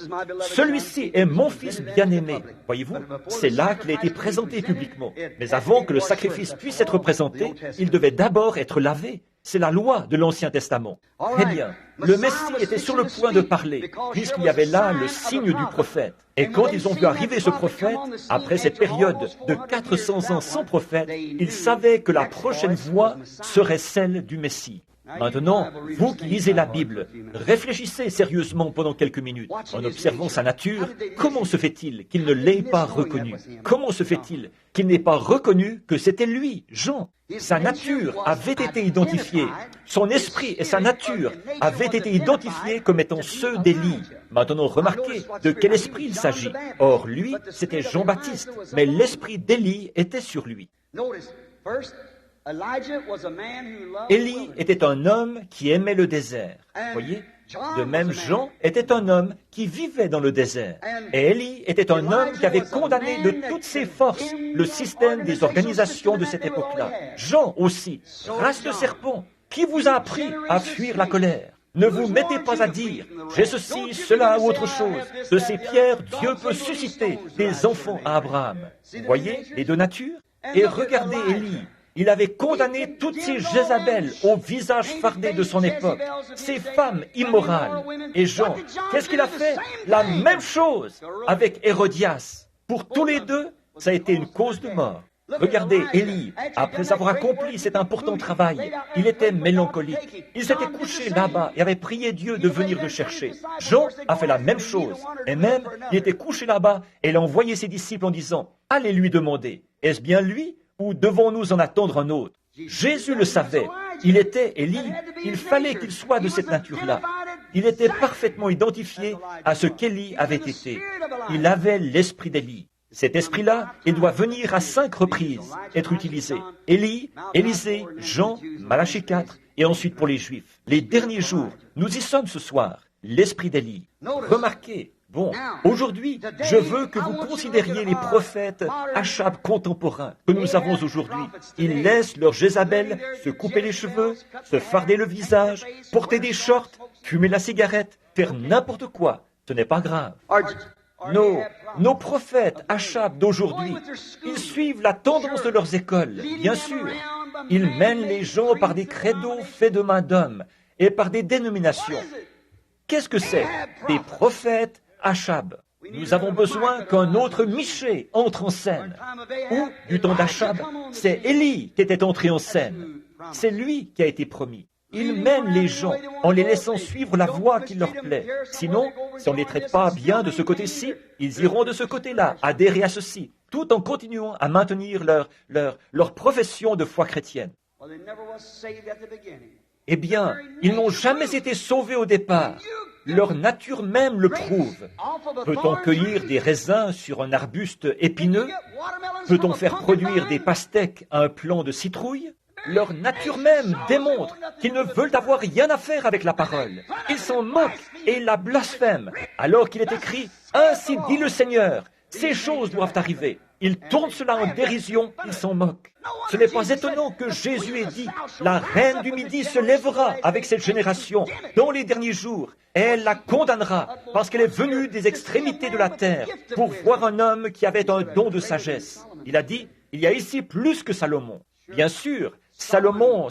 celui-ci est mon fils bien-aimé. Voyez-vous, c'est là qu'il a été présenté publiquement. Mais avant que le sacrifice puisse être présenté, il devait d'abord être lavé. C'est la loi de l'Ancien Testament. Eh bien, le Messie était sur le point de parler, puisqu'il y avait là le signe du prophète. Et quand ils ont vu arriver ce prophète, après cette période de 400 ans sans prophète, ils savaient que la prochaine voie serait celle du Messie. Maintenant, vous qui lisez la Bible, réfléchissez sérieusement pendant quelques minutes. En observant sa nature, comment se fait-il qu'il ne l'ait pas reconnu? Comment se fait-il qu'il n'ait pas reconnu que c'était lui, Jean? Sa nature avait été identifiée. Son esprit et sa nature avaient été identifiés comme étant ceux d'Élie. Maintenant, remarquez de quel esprit il s'agit. Or, lui, c'était Jean-Baptiste, mais l'esprit d'Élie était sur lui. Élie était un homme qui aimait le désert. Voyez, de même Jean était un homme qui vivait dans le désert. Et Élie était un homme qui avait condamné de toutes ses forces le système des organisations de cette époque-là. Jean aussi, race de serpent, qui vous a appris à fuir la colère? Ne vous mettez pas à dire, j'ai ceci, cela ou autre chose. De ces pierres, Dieu peut susciter des enfants à Abraham. Voyez les 2 natures? Et regardez Élie. Il avait condamné toutes ces Jézabel au visage fardé de son époque, ces femmes immorales. Et Jean, qu'est-ce qu'il a fait? La même chose avec Hérodias. Pour tous les 2, ça a été une cause de mort. Regardez Élie, après avoir accompli cet important travail, il était mélancolique. Il s'était couché là-bas et avait prié Dieu de venir le chercher. Jean a fait la même chose. Et même, il était couché là-bas et il a envoyé ses disciples en disant, allez lui demander, est-ce bien lui? Ou devons-nous en attendre un autre? Jésus le savait. Il était Élie. Il fallait qu'il soit de cette nature-là. Il était parfaitement identifié à ce qu'Élie avait été. Il avait l'esprit d'Élie. Cet esprit-là, il doit venir à 5 reprises être utilisé. Élie, Élisée, Jean, Malachie 4, et ensuite pour les Juifs. Les derniers jours, nous y sommes ce soir, l'esprit d'Élie. Remarquez, bon, aujourd'hui, je veux que vous considériez les prophètes Achab contemporains que nous avons aujourd'hui. Ils laissent leur Jézabel se couper les cheveux, se farder le visage, porter des shorts, fumer la cigarette, faire n'importe quoi. Ce n'est pas grave. Nos prophètes Achab d'aujourd'hui, ils suivent la tendance de leurs écoles, bien sûr. Ils mènent les gens par des credos faits de main d'homme et par des dénominations. Qu'est-ce que c'est? Des prophètes Achab. Nous avons besoin qu'un autre Michée entre en scène. Ou, du temps d'Achab, c'est Élie qui était entré en scène. C'est lui qui a été promis. Il mène les gens en les laissant suivre la voie qui leur plaît. Sinon, si on ne les traite pas bien de ce côté-ci, ils iront de ce côté-là, adhérer à ceci, tout en continuant à maintenir leur profession de foi chrétienne. Eh bien, ils n'ont jamais été sauvés au départ. Leur nature même le prouve. Peut-on cueillir des raisins sur un arbuste épineux? Peut-on faire produire des pastèques à un plant de citrouille? Leur nature même démontre qu'ils ne veulent avoir rien à faire avec la parole. Ils s'en moquent et la blasphèment, alors qu'il est écrit « Ainsi dit le Seigneur ». Ces choses doivent arriver. Ils tournent cela en dérision, ils s'en moquent. Ce n'est pas étonnant que Jésus ait dit « La reine du Midi se lèvera avec cette génération dans les derniers jours, et elle la condamnera, parce qu'elle est venue des extrémités de la terre pour voir un homme qui avait un don de sagesse. » Il a dit « Il y a ici plus que Salomon. » Bien sûr, Salomon,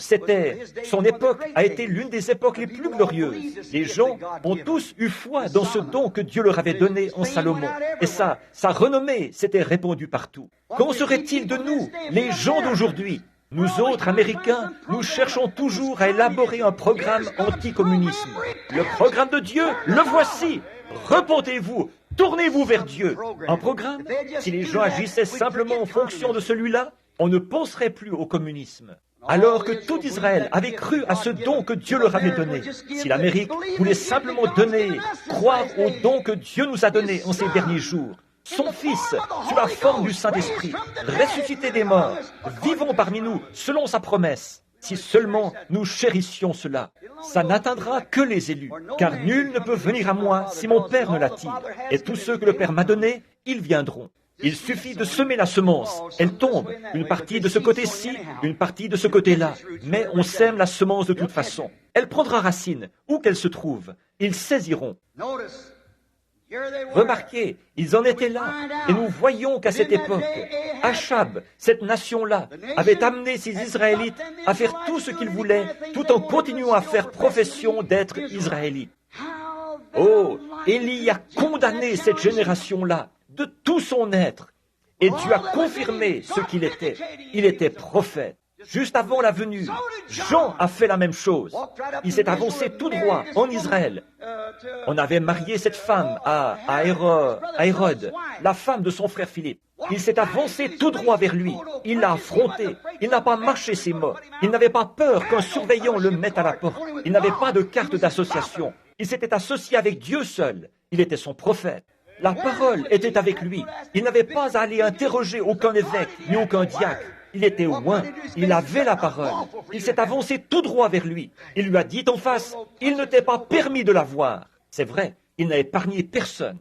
son époque a été l'une des époques les plus glorieuses. Les gens ont tous eu foi dans ce don que Dieu leur avait donné en Salomon. Et sa renommée s'était répandue partout. Qu'en serait-il de nous, les gens d'aujourd'hui? Nous autres, Américains, nous cherchons toujours à élaborer un programme anticommunisme. Le programme de Dieu, le voici. Repentez-vous, tournez-vous vers Dieu. Un programme? Si les gens agissaient simplement en fonction de celui-là, on ne penserait plus au communisme. Alors que tout Israël avait cru à ce don que Dieu leur avait donné. Si l'Amérique voulait simplement croire au don que Dieu nous a donné en ces derniers jours, son Fils, sous la forme du Saint-Esprit, ressuscité des morts, vivant parmi nous selon sa promesse. Si seulement nous chérissions cela, ça n'atteindra que les élus, car nul ne peut venir à moi si mon Père ne l'attire. Et tous ceux que le Père m'a donnés, ils viendront. Il suffit de semer la semence. Elle tombe, une partie de ce côté-ci, une partie de ce côté-là. Mais on sème la semence de toute façon. Elle prendra racine, où qu'elle se trouve. Ils saisiront. Remarquez, ils en étaient là. Et nous voyons qu'à cette époque, Achab, cette nation-là, avait amené ces Israélites à faire tout ce qu'ils voulaient, tout en continuant à faire profession d'être Israélites. Oh, Élie a condamné cette génération-là de tout son être. Et Dieu a confirmé ce qu'il était. Il était prophète. Juste avant la venue, Jean a fait la même chose. Il s'est avancé tout droit en Israël. On avait marié cette femme à Hérode, la femme de son frère Philippe. Il s'est avancé tout droit vers lui. Il l'a affronté. Il n'a pas marché ses morts. Il n'avait pas peur qu'un surveillant le mette à la porte. Il n'avait pas de carte d'association. Il s'était associé avec Dieu seul. Il était son prophète. La parole était avec lui. Il n'avait pas à aller interroger aucun évêque ni aucun diacre. Il était oint. Il avait la parole. Il s'est avancé tout droit vers lui. Il lui a dit en face, il ne t'est pas permis de la voir. C'est vrai, il n'a épargné personne.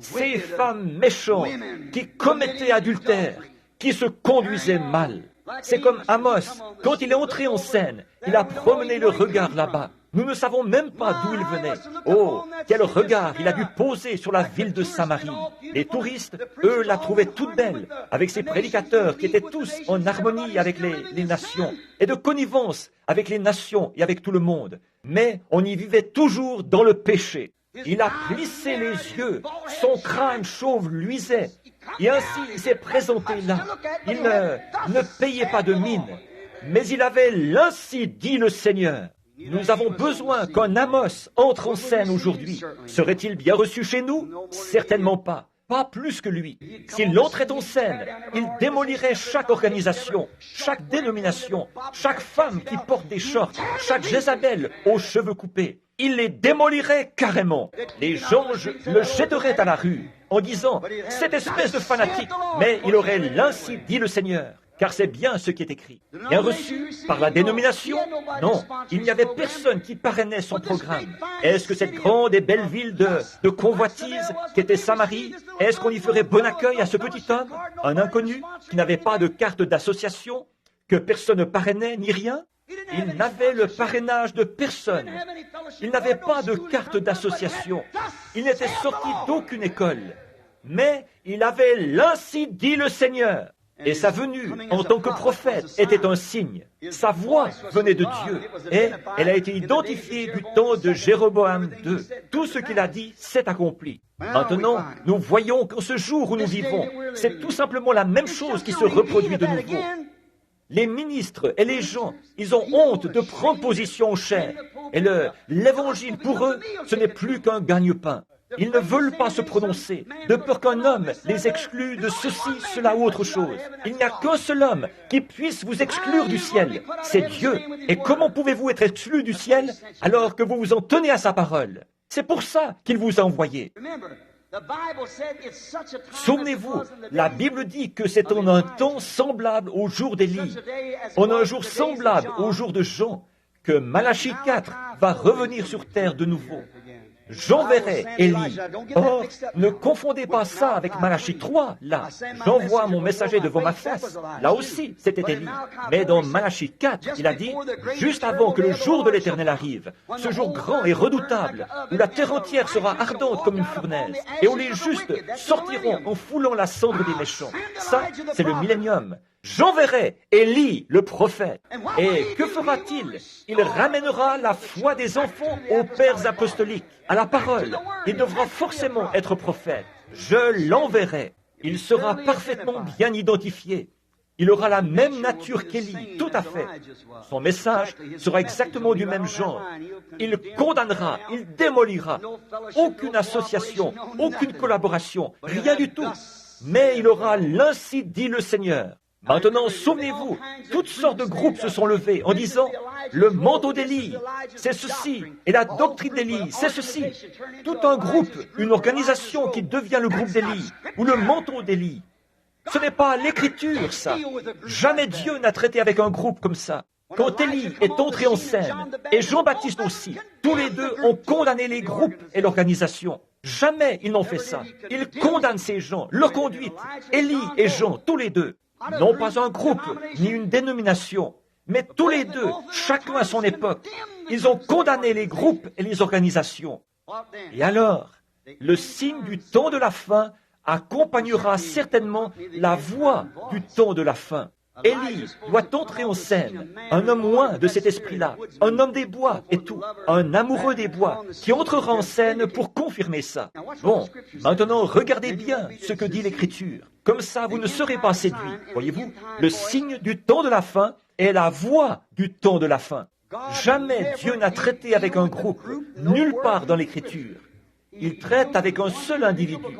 Ces femmes méchantes qui commettaient adultère, qui se conduisaient mal. C'est comme Amos, quand il est entré en scène, il a promené le regard là-bas. Nous ne savons même pas d'où il venait. Oh, quel regard il a dû poser sur la ville de Samarie. Les touristes, eux, la trouvaient toute belle, avec ses prédicateurs qui étaient tous en harmonie avec les nations, et de connivence avec les nations et avec tout le monde. Mais on y vivait toujours dans le péché. Il a plissé les yeux, son crâne chauve luisait, et ainsi il s'est présenté là. Il ne payait pas de mine, mais il avait l'ainsi dit le Seigneur. Nous avons besoin qu'un Amos entre en scène aujourd'hui. Serait-il bien reçu chez nous? Certainement pas. Pas plus que lui. S'il entrait en scène, il démolirait chaque organisation, chaque dénomination, chaque femme qui porte des shorts, chaque Jézabel aux cheveux coupés. il les démolirait carrément. Les gens le jetteraient à la rue en disant « Cette espèce de fanatique !» Mais il aurait « L'ainsi dit le Seigneur ». Car c'est bien ce qui est écrit. Bien reçu par la dénomination? Non, il n'y avait personne qui parrainait son programme. Est-ce que cette grande et belle ville de convoitise qu'était Samarie, est-ce qu'on y ferait bon accueil à ce petit homme, un inconnu, qui n'avait pas de carte d'association, que personne ne parrainait ni rien? Il n'avait le parrainage de personne. Il n'avait pas de carte d'association. Il n'était sorti d'aucune école. Mais il avait l'ainsi dit le Seigneur. Et sa venue en tant que prophète était un signe. Sa voix venait de Dieu et elle a été identifiée du temps de Jéroboam II. Tout ce qu'il a dit s'est accompli. Maintenant, nous voyons qu'en ce jour où nous vivons, c'est tout simplement la même chose qui se reproduit de nouveau. Les ministres et les gens, ils ont honte de prendre position en chair. Et l'évangile pour eux, ce n'est plus qu'un gagne-pain. Ils ne veulent pas se prononcer, de peur qu'un homme les exclue de ceci, cela ou autre chose. Il n'y a qu'un seul homme qui puisse vous exclure du ciel, c'est Dieu. Et comment pouvez-vous être exclu du ciel alors que vous vous en tenez à sa parole? C'est pour ça qu'il vous a envoyé. Souvenez-vous, la Bible dit que c'est en un temps semblable au jour d'Élie, en un jour semblable au jour de Jean, que Malachie 4 va revenir sur terre de nouveau. J'enverrai Élie. Or, ne confondez pas ça avec Malachie 3, là. J'envoie mon messager devant ma face. Là aussi, c'était Élie. Mais dans Malachie 4, il a dit, juste avant que le jour de l'Éternel arrive, ce jour grand et redoutable, où la terre entière sera ardente comme une fournaise, et où les justes sortiront en foulant la cendre des méchants. Ça, c'est le millénium. J'enverrai Élie, le prophète. Et que fera-t-il? Il ramènera la foi des enfants aux pères apostoliques, à la parole. Il devra forcément être prophète. Je l'enverrai. Il sera parfaitement bien identifié. Il aura la même nature qu'Élie, tout à fait. Son message sera exactement du même genre. Il condamnera, il démolira. Aucune association, aucune collaboration, rien du tout. Mais il aura l'ainsi dit le Seigneur. Maintenant, souvenez-vous, toutes sortes de groupes se sont levés en disant « Le manteau d'Élie, c'est ceci, et la doctrine d'Élie, c'est ceci. » Tout un groupe, une organisation qui devient le groupe d'Élie, ou le manteau d'Élie. Ce n'est pas l'Écriture, ça. Jamais Dieu n'a traité avec un groupe comme ça. Quand Élie est entré en scène, et Jean-Baptiste aussi, tous les deux ont condamné les groupes et l'organisation. Jamais ils n'ont fait ça. Ils condamnent ces gens, leur conduite. Élie et Jean, tous les deux. Non pas un groupe, ni une dénomination, mais tous les deux, chacun à son époque, ils ont condamné les groupes et les organisations. Et alors, le signe du temps de la fin accompagnera certainement la voix du temps de la fin. Élie doit entrer en scène, un homme loin de cet esprit-là, un homme des bois et tout, un amoureux des bois qui entrera en scène pour confirmer ça. Bon, maintenant regardez bien ce que dit l'Écriture. Comme ça, vous ne serez pas séduits. Voyez-vous, le signe du temps de la fin est la voix du temps de la fin. Jamais Dieu n'a traité avec un groupe, nulle part dans l'Écriture. Il traite avec un seul individu,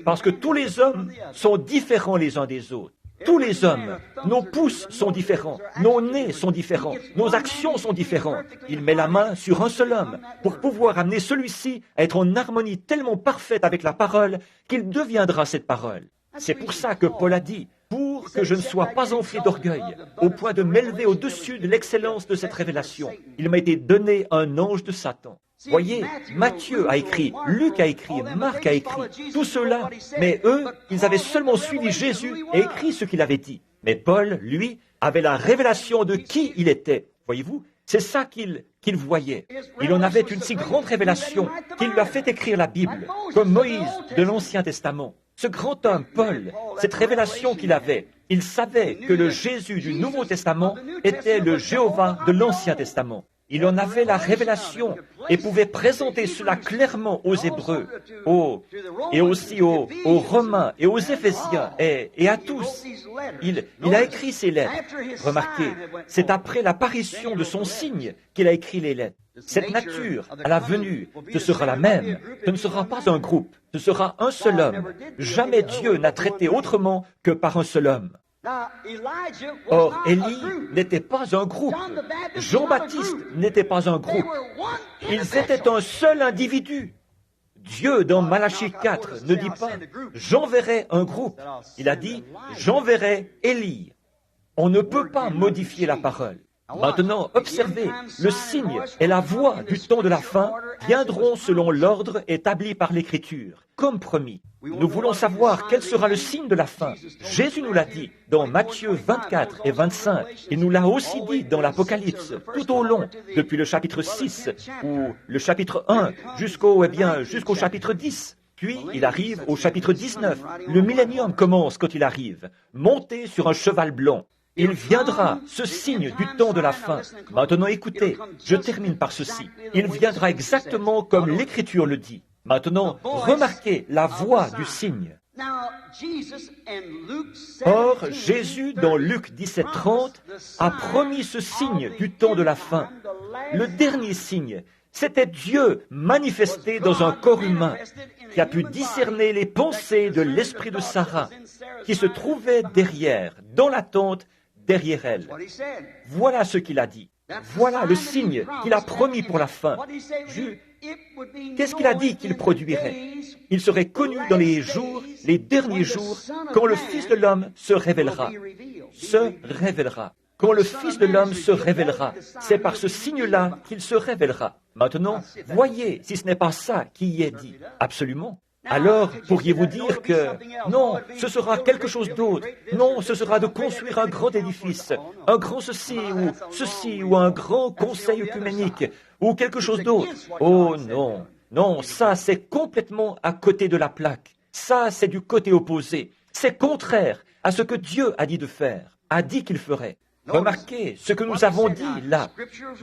parce que tous les hommes sont différents les uns des autres. Tous les hommes, nos pouces sont différents, nos nez sont différents, nos actions sont différentes. Il met la main sur un seul homme pour pouvoir amener celui-ci à être en harmonie tellement parfaite avec la parole qu'il deviendra cette parole. C'est pour ça que Paul a dit, pour que je ne sois pas enflé d'orgueil, au point de m'élever au-dessus de l'excellence de cette révélation, il m'a été donné un ange de Satan. Voyez, Matthieu a écrit, Luc a écrit, Marc a écrit, tout cela, mais eux, ils avaient seulement suivi Jésus et écrit ce qu'il avait dit. Mais Paul, lui, avait la révélation de qui il était. Voyez-vous, c'est ça qu'il voyait. Il en avait une si grande révélation qu'il lui a fait écrire la Bible, comme Moïse de l'Ancien Testament. Ce grand homme, Paul, cette révélation qu'il avait, il savait que le Jésus du Nouveau Testament était le Jéhovah de l'Ancien Testament. Il en avait la révélation et pouvait présenter cela clairement aux Hébreux, et aussi aux Romains et aux Éphésiens et à tous. Il a écrit ces lettres. Remarquez, c'est après l'apparition de son signe qu'il a écrit les lettres. Cette nature, à la venue, ce sera la même. Ce ne sera pas un groupe, ce sera un seul homme. Jamais Dieu n'a traité autrement que par un seul homme. Or, Élie n'était pas un groupe. Jean-Baptiste n'était pas un groupe. Ils étaient un seul individu. Dieu, dans Malachie 4, ne dit pas « j'enverrai un groupe ». Il a dit « j'enverrai Élie ». On ne peut pas modifier la parole. Maintenant, observez, le signe et la voix du temps de la fin viendront selon l'ordre établi par l'Écriture, comme promis. Nous voulons savoir quel sera le signe de la fin. Jésus nous l'a dit dans Matthieu 24 et 25. Il nous l'a aussi dit dans l'Apocalypse, tout au long, depuis le chapitre 6 ou le chapitre 1 jusqu'au chapitre 10. Puis, il arrive au chapitre 19. Le millénium commence quand il arrive, monté sur un cheval blanc. Il viendra, ce signe du temps de la fin. Maintenant, écoutez, je termine par ceci. Il viendra exactement comme l'Écriture le dit. Maintenant, remarquez la voix du signe. Or, Jésus, dans Luc 17:30, a promis ce signe du temps de la fin. Le dernier signe, c'était Dieu manifesté dans un corps humain, qui a pu discerner les pensées de l'esprit de Sarah, qui se trouvait derrière, dans la tente, derrière elle. Voilà ce qu'il a dit. Voilà le signe qu'il a promis pour la fin. Qu'est-ce qu'il a dit qu'il produirait? Il serait connu dans les jours, les derniers jours, quand le Fils de l'homme se révélera. Se révélera. Quand le Fils de l'homme se révélera, c'est par ce signe-là qu'il se révélera. Maintenant, voyez si ce n'est pas ça qui y est dit. Absolument. Alors, pourriez-vous dire que non, ce sera quelque chose d'autre. Non, ce sera de construire un grand édifice, un grand ceci ou un grand conseil œcuménique, ou quelque chose d'autre. Oh non, non, ça c'est complètement à côté de la plaque. Ça c'est du côté opposé. C'est contraire à ce que Dieu a dit de faire, a dit qu'il ferait. Remarquez ce que nous avons dit là.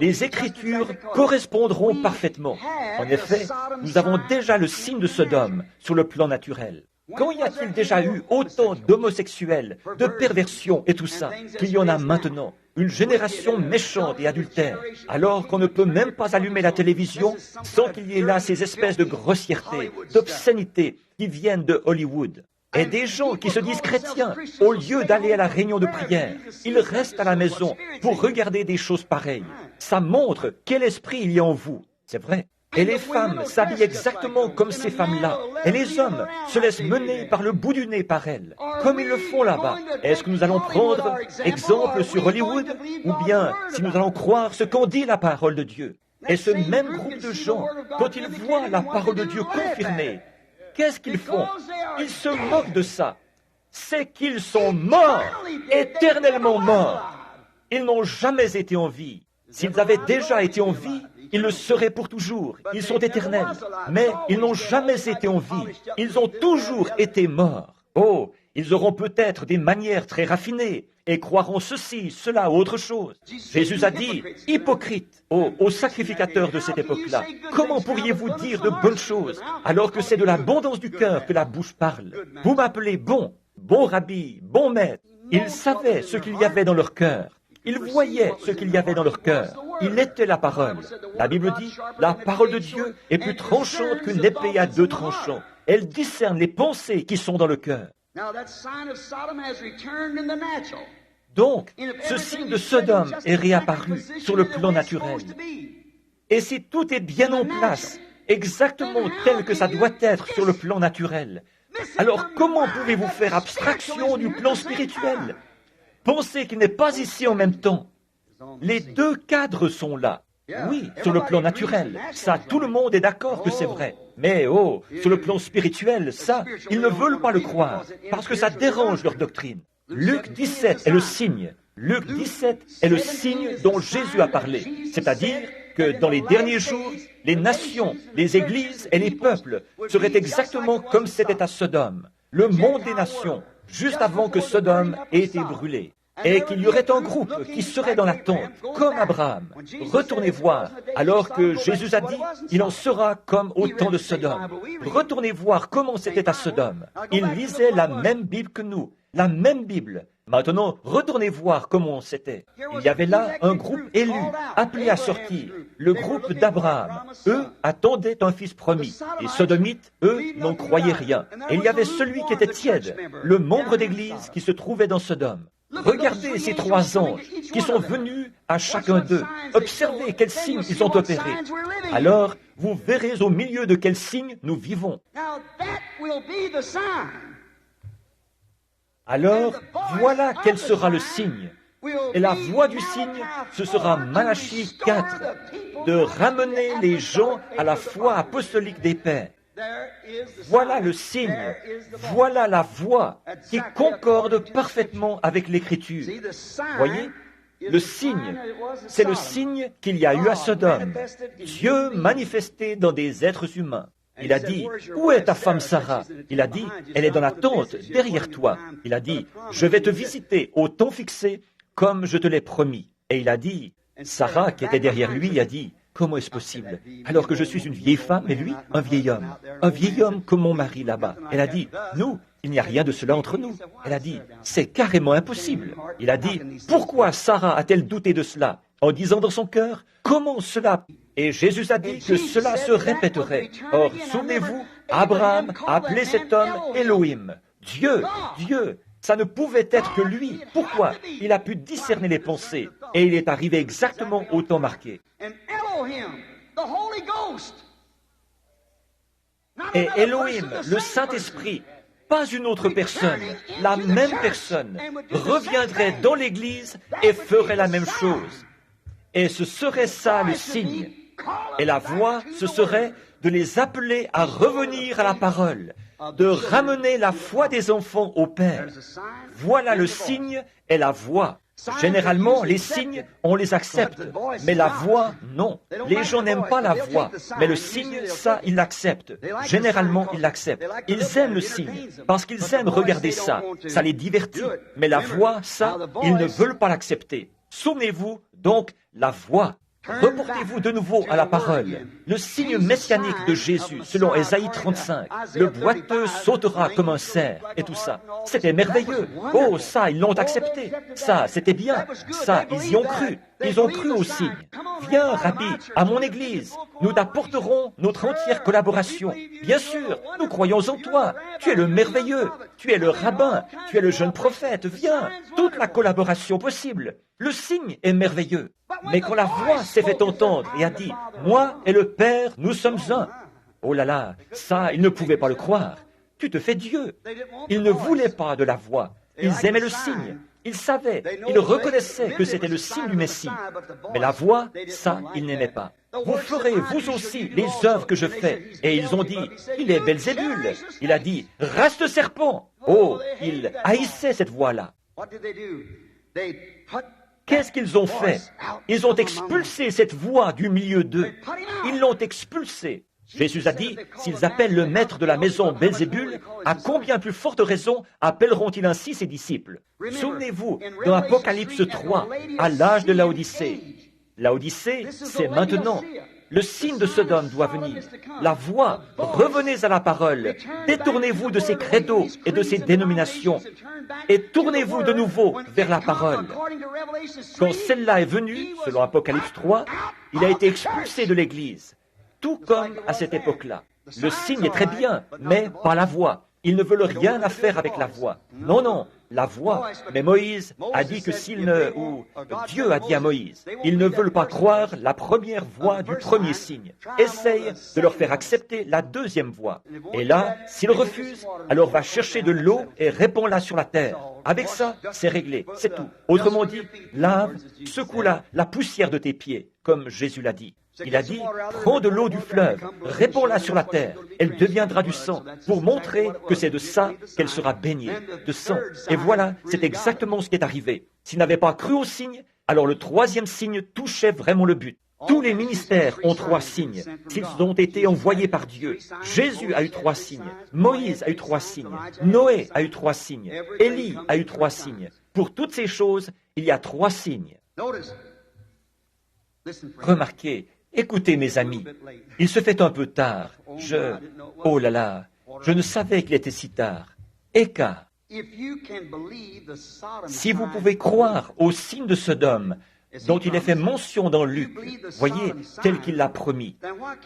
Les Écritures correspondront parfaitement. En effet, nous avons déjà le signe de Sodome sur le plan naturel. Quand y a-t-il déjà eu autant d'homosexuels, de perversions et tout ça, qu'il y en a maintenant? Une génération méchante et adultère, alors qu'on ne peut même pas allumer la télévision sans qu'il y ait là ces espèces de grossièretés, d'obscénités qui viennent de Hollywood. Et des gens qui se disent chrétiens, au lieu d'aller à la réunion de prière, ils restent à la maison pour regarder des choses pareilles. Ça montre quel esprit il y a en vous. C'est vrai. Et les femmes s'habillent exactement comme ces femmes-là. Et les hommes se laissent mener par le bout du nez par elles, comme ils le font là-bas. Est-ce que nous allons prendre exemple sur Hollywood? Ou bien si nous allons croire ce qu'en dit la parole de Dieu? Et ce même groupe de gens, quand ils voient la parole de Dieu confirmée, qu'est-ce qu'ils font? Ils se moquent de ça. C'est qu'ils sont morts, éternellement morts. Ils n'ont jamais été en vie. S'ils avaient déjà été en vie, ils le seraient pour toujours. Ils sont éternels. Mais ils n'ont jamais été en vie. Ils ont toujours été morts. Oh, ils auront peut-être des manières très raffinées et croiront ceci, cela, autre chose. Jésus a dit, hypocrite, aux sacrificateurs de cette époque-là, comment pourriez-vous dire de bonnes choses alors que c'est de l'abondance du cœur que la bouche parle? Vous m'appelez bon, bon rabbi, bon maître. Ils savaient ce qu'il y avait dans leur cœur. Ils voyaient ce qu'il y avait dans leur cœur. Il était la parole. La Bible dit, la parole de Dieu est plus tranchante qu'une épée à deux tranchants. Elle discerne les pensées qui sont dans le cœur. Donc, ce signe de Sodome est réapparu sur le plan naturel. Et si tout est bien en place, exactement tel que ça doit être sur le plan naturel, alors comment pouvez-vous faire abstraction du plan spirituel? Pensez qu'il n'est pas ici en même temps. Les deux cadres sont là. Oui, sur le plan naturel, ça, tout le monde est d'accord que c'est vrai. Mais sur le plan spirituel, ça, ils ne veulent pas le croire, parce que ça dérange leur doctrine. Luc 17 est le signe. Luc 17 est le signe dont Jésus a parlé. C'est-à-dire que dans les derniers jours, les nations, les églises et les peuples seraient exactement comme c'était à Sodome. Le monde des nations, juste avant que Sodome ait été brûlé. Et qu'il y aurait un groupe qui serait dans la tente, comme Abraham. Retournez voir, alors que Jésus a dit, il en sera comme au temps de Sodome. Retournez voir comment c'était à Sodome. Il lisait la même Bible que nous, la même Bible. Maintenant, retournez voir comment c'était. Il y avait là un groupe élu, appelé à sortir, le groupe d'Abraham. Eux attendaient un fils promis. Les Sodomites, eux, n'en croyaient rien. Et il y avait celui qui était tiède, le membre d'église qui se trouvait dans Sodome. Regardez ces 3 anges qui sont venus à chacun d'eux. Observez quels signes ils ont opérés. Alors, vous verrez au milieu de quels signes nous vivons. Alors, voilà quel sera le signe. Et la voix du signe, ce sera Malachie 4, de ramener les gens à la foi apostolique des pères. Voilà le signe, voilà la voix qui concorde parfaitement avec l'Écriture. Voyez, le signe, c'est le signe qu'il y a eu à Sodome. Dieu manifesté dans des êtres humains. Il a dit, où est ta femme Sarah? Il a dit, elle est dans la tente, derrière toi. Il a dit, je vais te visiter au temps fixé, comme je te l'ai promis. Et il a dit, Sarah, qui était derrière lui, a dit, comment est-ce possible? Alors que je suis une vieille femme et lui, un vieil homme comme mon mari là-bas. Elle a dit, nous, il n'y a rien de cela entre nous. Elle a dit, c'est carrément impossible. Il a dit, pourquoi Sarah a-t-elle douté de cela? En disant dans son cœur, comment cela? Et Jésus a dit que cela se répéterait. Or, souvenez-vous, Abraham a appelé cet homme Elohim. Dieu. Ça ne pouvait être que lui. Pourquoi? Il a pu discerner les pensées. Et il est arrivé exactement au temps marqué. Et Elohim, le Saint-Esprit, pas une autre personne, la même personne, reviendrait dans l'Église et ferait la même chose. Et ce serait ça le signe. Et la voie, ce serait de les appeler à revenir à la parole, de ramener la foi des enfants au Père. Voilà le signe et la voie. Généralement, les signes, on les accepte, mais la voix, non. Les gens n'aiment pas la voix, mais le signe, ça, ils l'acceptent. Généralement, ils l'acceptent. Ils aiment le signe, parce qu'ils aiment regarder ça. Ça les divertit. Mais la voix, ça, ils ne veulent pas l'accepter. Souvenez-vous, donc, la voix. Reportez-vous de nouveau à la parole. Le signe messianique de Jésus, selon Ésaïe 35. Le boiteux sautera comme un cerf, et tout ça. C'était merveilleux. Oh, ça, ils l'ont accepté. Ça, c'était bien. Ça, ils y ont cru. Ils ont cru au signe. Viens, Rabbi, à mon église. Nous t'apporterons notre entière collaboration. Bien sûr, nous croyons en toi. Tu es le merveilleux. Tu es le rabbin. Tu es le jeune prophète. Viens. Toute la collaboration possible. Le signe est merveilleux. Mais quand la voix s'est fait entendre et a dit, moi et le Père, nous sommes un. Oh là là, ça, ils ne pouvaient pas le croire. Tu te fais Dieu. Ils ne voulaient pas de la voix. Ils aimaient le signe. Ils savaient, ils reconnaissaient que c'était le signe du Messie. Mais la voix, ça, ils n'aimaient pas. Vous ferez, vous aussi, les œuvres que je fais. Et ils ont dit, il est Belzébul. Il a dit, reste serpent. Oh, ils haïssaient cette voix-là. Qu'est-ce qu'ils ont fait? Ils ont expulsé cette voix du milieu d'eux. Ils l'ont expulsée. Jésus a dit, s'ils appellent le maître de la maison Belzébul, à combien plus forte raison appelleront-ils ainsi ses disciples? Souvenez-vous, dans Apocalypse 3, à l'âge de Laodicée. Laodicée, c'est maintenant. Le signe de Sodome doit venir. La voix, revenez à la parole. Détournez-vous de ces credos et de ces dénominations. Et tournez-vous de nouveau vers la parole. Quand celle-là est venue, selon Apocalypse 3, il a été expulsé de l'Église. Tout comme à cette époque-là. Le signe est très bien, mais pas la voix. Ils ne veulent rien à faire avec la voix. Non, non, la voix. Mais Moïse a dit que Dieu a dit à Moïse, ils ne veulent pas croire la première voix du premier signe. Essaye de leur faire accepter la deuxième voix. Et là, s'ils refusent, alors va chercher de l'eau et répands-la sur la terre. Avec ça, c'est réglé, c'est tout. Autrement dit, lave, secoue-la, la poussière de tes pieds, comme Jésus l'a dit. Il a dit, prends de l'eau du fleuve, répands-la sur la terre, elle deviendra du sang, pour montrer que c'est de ça qu'elle sera baignée, de sang. Et voilà, c'est exactement ce qui est arrivé. S'ils n'avaient pas cru au signe, alors le troisième signe touchait vraiment le but. Tous les ministères ont 3 signes, s'ils ont été envoyés par Dieu. Jésus a eu 3 signes, Moïse a eu 3 signes, Noé a eu 3 signes, Élie a eu 3 signes. Pour toutes ces choses, il y a 3 signes. Remarquez, écoutez mes amis, il se fait un peu tard. Oh là là, je ne savais qu'il était si tard. Écart. Si vous pouvez croire au signe de Sodome, dont il est fait mention dans Luc, voyez, tel qu'il l'a promis,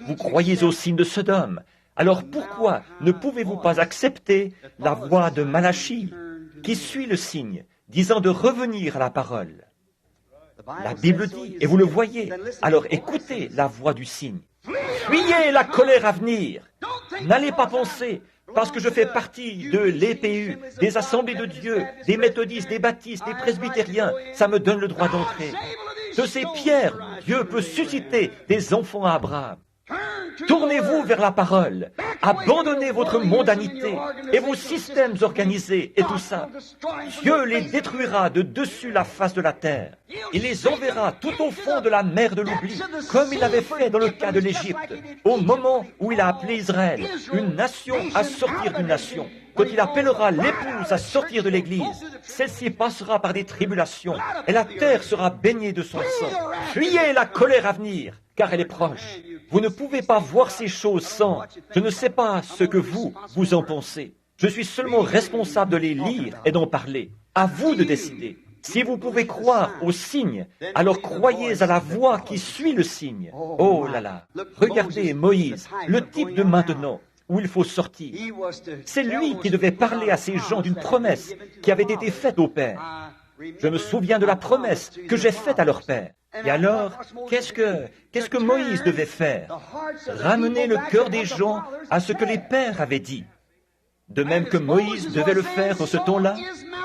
vous croyez au signe de Sodome, alors pourquoi ne pouvez-vous pas accepter la voix de Malachie, qui suit le signe, disant de revenir à la parole. La Bible dit, et vous le voyez, alors écoutez la voix du cygne. Fuyez la colère à venir. N'allez pas penser, parce que je fais partie de l'EPU, des Assemblées de Dieu, des méthodistes, des baptistes, des presbytériens, ça me donne le droit d'entrer. De ces pierres, Dieu peut susciter des enfants à Abraham. Tournez-vous vers la parole, abandonnez votre mondanité et vos systèmes organisés et tout ça. Dieu les détruira de dessus la face de la terre. Il les enverra tout au fond de la mer de l'oubli, comme il l'avait fait dans le cas de l'Égypte, au moment où il a appelé Israël, une nation à sortir d'une nation. Quand il appellera l'épouse à sortir de l'Église, celle-ci passera par des tribulations et la terre sera baignée de son sang. Fuyez la colère à venir, car elle est proche. Vous ne pouvez pas voir ces choses sans. Je ne sais pas ce que vous en pensez. Je suis seulement responsable de les lire et d'en parler. À vous de décider. Si vous pouvez croire au signe, alors croyez à la voix qui suit le signe. Oh là là! Regardez Moïse, le type de maintenant, où il faut sortir. C'est lui qui devait parler à ces gens d'une promesse qui avait été faite au Père. Je me souviens de la promesse que j'ai faite à leur Père. Et alors, qu'est-ce que Moïse devait faire? Ramener le cœur des gens à ce que les pères avaient dit. De même que Moïse devait le faire dans ce temps-là,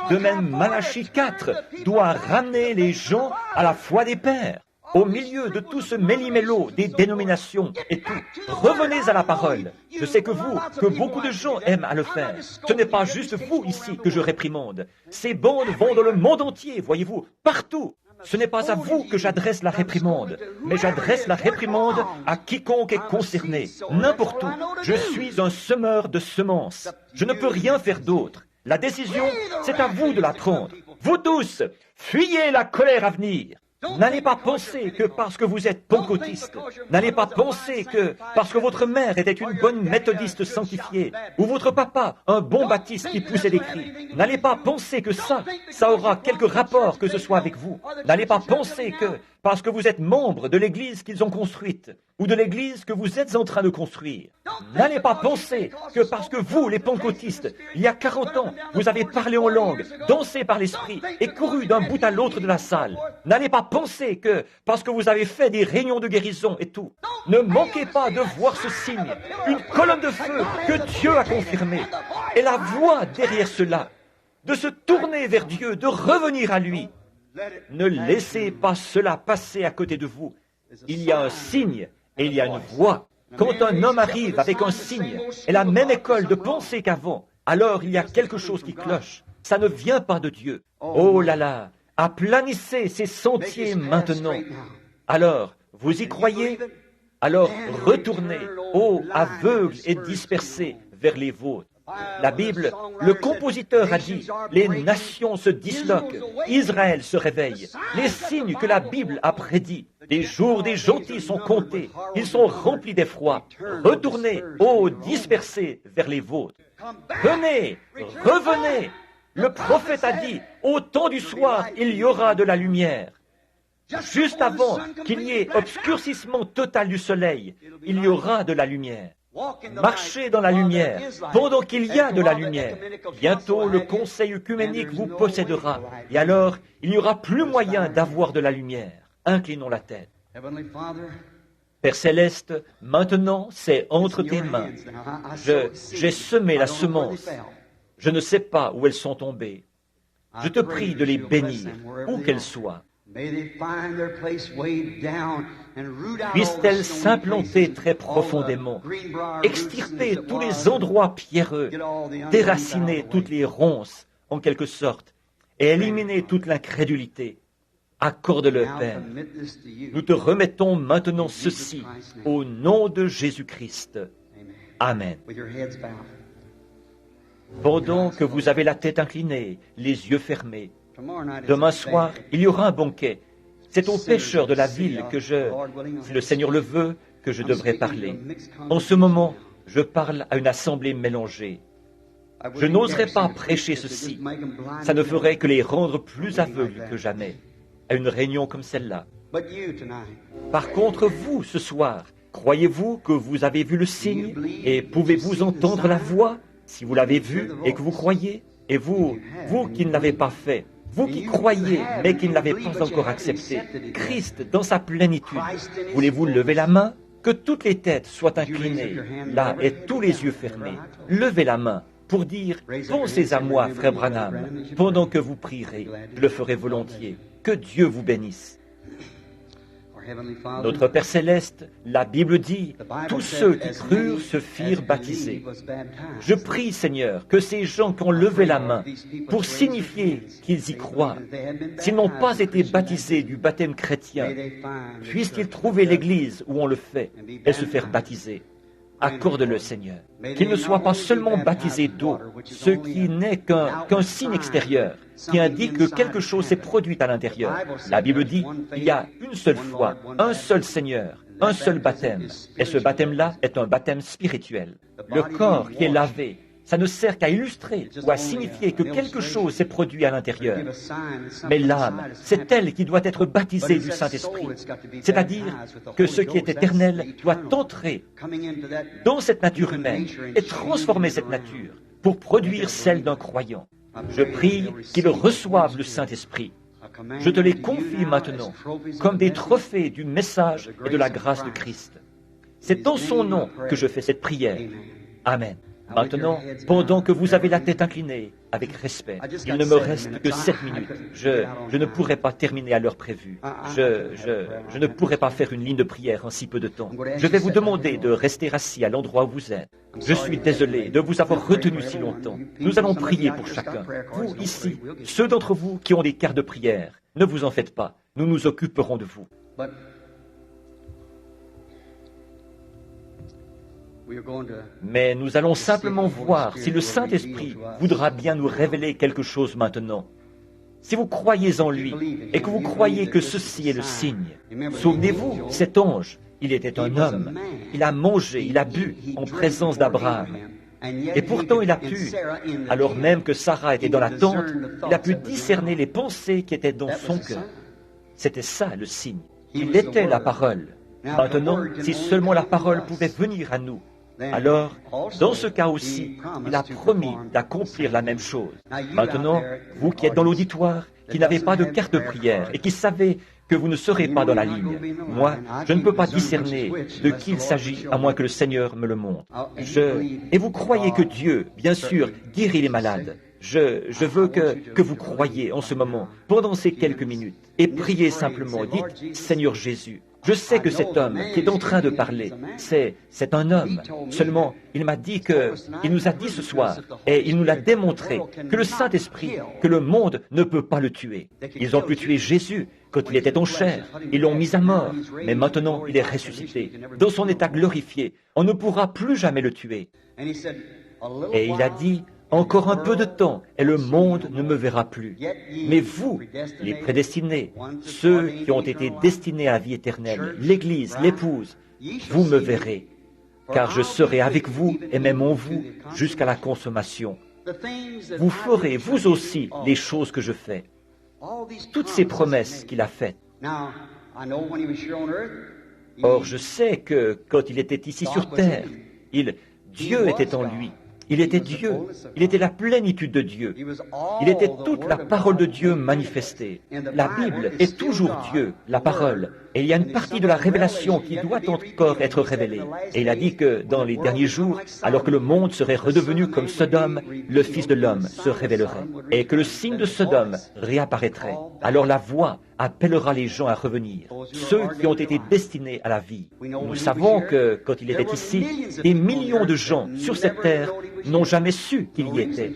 de même Malachie 4 doit ramener les gens à la foi des pères. Au milieu de tout ce méli-mélo des dénominations et tout, revenez à la parole. Je sais que beaucoup de gens aiment à le faire. Ce n'est pas juste vous ici que je réprimande. Ces bandes vont dans le monde entier, voyez-vous, partout. Ce n'est pas à vous que j'adresse la réprimande, mais j'adresse la réprimande à quiconque est concerné, n'importe où. Je suis un semeur de semences. Je ne peux rien faire d'autre. La décision, c'est à vous de la prendre. Vous tous, fuyez la colère à venir. N'allez pas penser que parce que vous êtes pentecôtiste, n'allez pas penser que parce que votre mère était une bonne méthodiste sanctifiée, ou votre papa un bon baptiste qui poussait des cris, n'allez pas penser que ça aura quelque rapport que ce soit avec vous. N'allez pas penser que parce que vous êtes membre de l'église qu'ils ont construite, ou de l'église que vous êtes en train de construire. N'allez pas penser que parce que vous, les pentecôtistes, il y a 40 ans, vous avez parlé en langue, dansé par l'esprit et couru d'un bout à l'autre de la salle. N'allez pas penser que parce que vous avez fait des réunions de guérison et tout. Ne manquez pas de voir ce signe, une colonne de feu que Dieu a confirmée. Et la voix derrière cela, de se tourner vers Dieu, de revenir à lui. Ne laissez pas cela passer à côté de vous. Il y a un signe et il y a une voix. Quand un homme arrive avec un signe et la même école de pensée qu'avant, alors il y a quelque chose qui cloche. Ça ne vient pas de Dieu. Oh là là, aplanissez ces sentiers maintenant. Alors, vous y croyez? Alors retournez, ô aveugles et dispersés, vers les vôtres. La Bible, le compositeur a dit, les nations se disloquent, Israël se réveille. Les signes que la Bible a prédits, les jours des gentils sont comptés, ils sont remplis d'effroi. Retournez, ô dispersés, vers les vôtres. Venez, revenez. Le prophète a dit, au temps du soir, il y aura de la lumière. Juste avant qu'il y ait obscurcissement total du soleil, il y aura de la lumière. Marchez dans la lumière, pendant qu'il y a de la lumière. Bientôt, le conseil œcuménique vous possédera, et alors, il n'y aura plus moyen d'avoir de la lumière. Inclinons la tête. Père Céleste, maintenant, c'est entre tes mains. J'ai semé la semence. Je ne sais pas où elles sont tombées. Je te prie de les bénir, où qu'elles soient. Puissent-elles s'implanter très profondément, extirper tous les endroits pierreux, déraciner toutes les ronces, en quelque sorte, et éliminer toute l'incrédulité. Accorde-le, Père. Nous te remettons maintenant ceci, au nom de Jésus-Christ. Amen. Pendant que vous avez la tête inclinée, les yeux fermés, demain soir, il y aura un banquet. C'est aux pécheurs de la ville que si le Seigneur le veut, que je devrais parler. En ce moment, je parle à une assemblée mélangée. Je n'oserais pas prêcher ceci. Ça ne ferait que les rendre plus aveugles que jamais, à une réunion comme celle-là. Par contre, vous, ce soir, croyez-vous que vous avez vu le signe et pouvez-vous entendre la voix? Si vous l'avez vu et que vous croyez, et vous qui ne l'avez pas fait, Vous qui croyez, mais qui ne l'avez pas encore accepté, Christ dans sa plénitude, voulez-vous lever la main? Que toutes les têtes soient inclinées, là, et tous les yeux fermés. Levez la main pour dire « Pensez à moi, frère Branham, pendant que vous prierez. Je le ferai volontiers. Que Dieu vous bénisse. » Notre Père Céleste, la Bible dit, tous ceux qui crurent se firent baptiser. Je prie, Seigneur, que ces gens qui ont levé la main pour signifier qu'ils y croient, s'ils n'ont pas été baptisés du baptême chrétien, puissent-ils trouver l'église où on le fait et se faire baptiser. Accorde-le, Seigneur. Qu'ils ne soient pas seulement baptisés d'eau, ce qui n'est qu'un signe extérieur, qui indique que quelque chose s'est produit à l'intérieur. La Bible dit, il y a une seule foi, un seul Seigneur, un seul baptême. Et ce baptême-là est un baptême spirituel. Le corps qui est lavé, ça ne sert qu'à illustrer ou à signifier que quelque chose s'est produit à l'intérieur. Mais l'âme, c'est elle qui doit être baptisée du Saint-Esprit. C'est-à-dire que ce qui est éternel doit entrer dans cette nature humaine et transformer cette nature pour produire celle d'un croyant. Je prie qu'ils reçoivent le Saint-Esprit. Je te les confie maintenant comme des trophées du message et de la grâce de Christ. C'est dans son nom que je fais cette prière. Amen. Maintenant, pendant que vous avez la tête inclinée, avec respect, il ne me reste que 7 minutes. Je ne pourrai pas terminer à l'heure prévue. Je ne pourrai pas faire une ligne de prière en si peu de temps. Je vais vous demander de rester assis à l'endroit où vous êtes. Je suis désolé de vous avoir retenu si longtemps. Nous allons prier pour chacun. Vous, ici, ceux d'entre vous qui ont des cartes de prière, ne vous en faites pas. Nous nous occuperons de vous. Mais nous allons simplement voir si le Saint-Esprit voudra bien nous révéler quelque chose maintenant. Si vous croyez en lui et que vous croyez que ceci est le signe, souvenez-vous, cet ange, il était un homme. Il a mangé, il a bu en présence d'Abraham. Et pourtant il a pu, alors même que Sarah était dans la tente, il a pu discerner les pensées qui étaient dans son cœur. C'était ça le signe. Il était la parole. Maintenant, si seulement la parole pouvait venir à nous, alors, dans ce cas aussi, il a promis d'accomplir la même chose. Maintenant, vous qui êtes dans l'auditoire, qui n'avez pas de carte de prière et qui savez que vous ne serez pas dans la ligne, moi, je ne peux pas discerner de qui il s'agit à moins que le Seigneur me le montre. Et vous croyez que Dieu, bien sûr, guérit les malades. Je veux que vous croyiez en ce moment, pendant ces quelques minutes, et priez simplement. Dites, Seigneur Jésus, je sais que cet homme qui est en train de parler, c'est un homme. Seulement, il m'a dit il nous a dit ce soir, et il nous l'a démontré, que le Saint-Esprit, que le monde ne peut pas le tuer. Ils ont pu tuer Jésus quand il était en chair. Ils l'ont mis à mort. Mais maintenant, il est ressuscité. Dans son état glorifié, on ne pourra plus jamais le tuer. Et il a dit, encore un peu de temps, et le monde ne me verra plus. Mais vous, les prédestinés, ceux qui ont été destinés à la vie éternelle, l'Église, l'épouse, vous me verrez, car je serai avec vous et même en vous jusqu'à la consommation. Vous ferez, vous aussi, les choses que je fais. Toutes ces promesses qu'il a faites. Or, je sais que quand il était ici sur terre, Dieu était en lui. Il était Dieu, il était la plénitude de Dieu, il était toute la parole de Dieu manifestée. La Bible est toujours Dieu, la parole, et il y a une partie de la révélation qui doit encore être révélée. Et il a dit que dans les derniers jours, alors que le monde serait redevenu comme Sodome, le Fils de l'homme se révélerait, et que le signe de Sodome réapparaîtrait. Alors la voix appellera les gens à revenir, ceux qui ont été destinés à la vie. Nous savons que, quand il était ici, des millions de gens sur cette terre n'ont jamais su qu'il y était.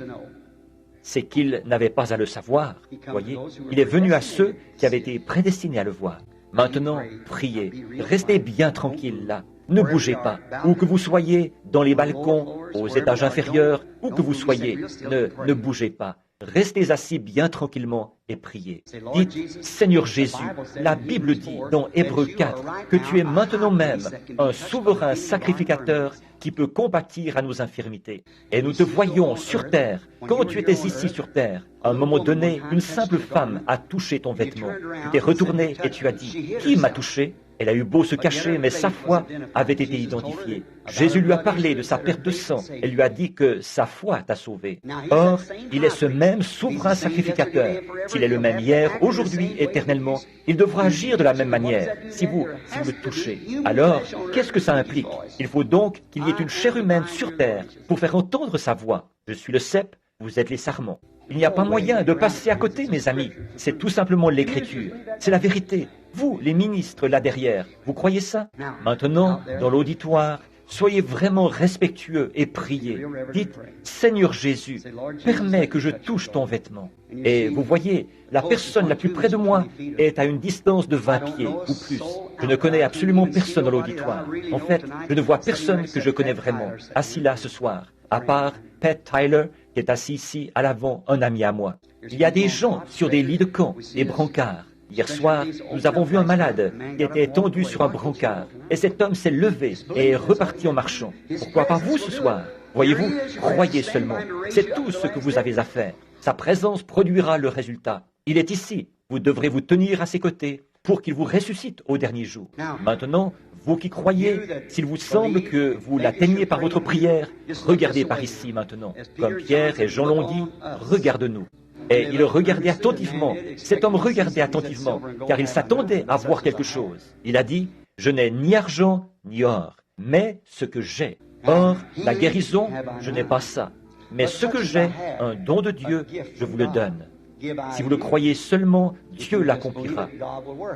C'est qu'ils n'avaient pas à le savoir, voyez. Il est venu à ceux qui avaient été prédestinés à le voir. Maintenant, priez, restez bien tranquilles là. Ne bougez pas, où que vous soyez, dans les balcons, aux étages inférieurs, où que vous soyez, ne bougez pas. Restez assis bien tranquillement et priez. Dites, Seigneur Jésus, la Bible dit dans Hébreux 4 que tu es maintenant même un souverain sacrificateur qui peut compatir à nos infirmités. Et nous te voyons sur terre, quand tu étais ici sur terre. À un moment donné, une simple femme a touché ton vêtement. Tu t'es retourné et tu as dit, qui m'a touché? Elle a eu beau se cacher, mais sa foi avait été identifiée. Jésus lui a parlé de sa perte de sang. Elle lui a dit que sa foi t'a sauvé. Or, il est ce même souverain sacrificateur. S'il est le même hier, aujourd'hui, éternellement, il devra agir de la même manière, si vous le touchez. Alors, qu'est-ce que ça implique? Il faut donc qu'il y ait une chair humaine sur terre pour faire entendre sa voix. Je suis le cep, vous êtes les sarments. Il n'y a pas moyen de passer à côté, mes amis. C'est tout simplement l'Écriture. C'est la vérité. Vous, les ministres là derrière, vous croyez ça? Maintenant, dans l'auditoire, soyez vraiment respectueux et priez. Dites, Seigneur Jésus, permets que je touche ton vêtement. Et vous voyez, la personne la plus près de moi est à une distance de 20 pieds ou plus. Je ne connais absolument personne dans l'auditoire. En fait, je ne vois personne que je connais vraiment, assis là ce soir, à part Pat Tyler, qui est assis ici à l'avant, un ami à moi. Il y a des gens sur des lits de camp, des brancards. Hier soir, nous avons vu un malade qui était étendu sur un brancard. Et cet homme s'est levé et est reparti en marchant. Pourquoi pas vous ce soir? Voyez-vous, croyez seulement. C'est tout ce que vous avez à faire. Sa présence produira le résultat. Il est ici. Vous devrez vous tenir à ses côtés pour qu'il vous ressuscite au dernier jour. Maintenant, vous qui croyez, s'il vous semble que vous l'atteignez par votre prière, regardez par ici maintenant. Comme Pierre et Jean l'ont dit, regarde-nous. Et il regardait attentivement. Cet homme regardait attentivement, car il s'attendait à voir quelque chose. Il a dit, « Je n'ai ni argent ni or, mais ce que j'ai. Or, la guérison, je n'ai pas ça. Mais ce que j'ai, un don de Dieu, je vous le donne. Si vous le croyez seulement, Dieu l'accomplira.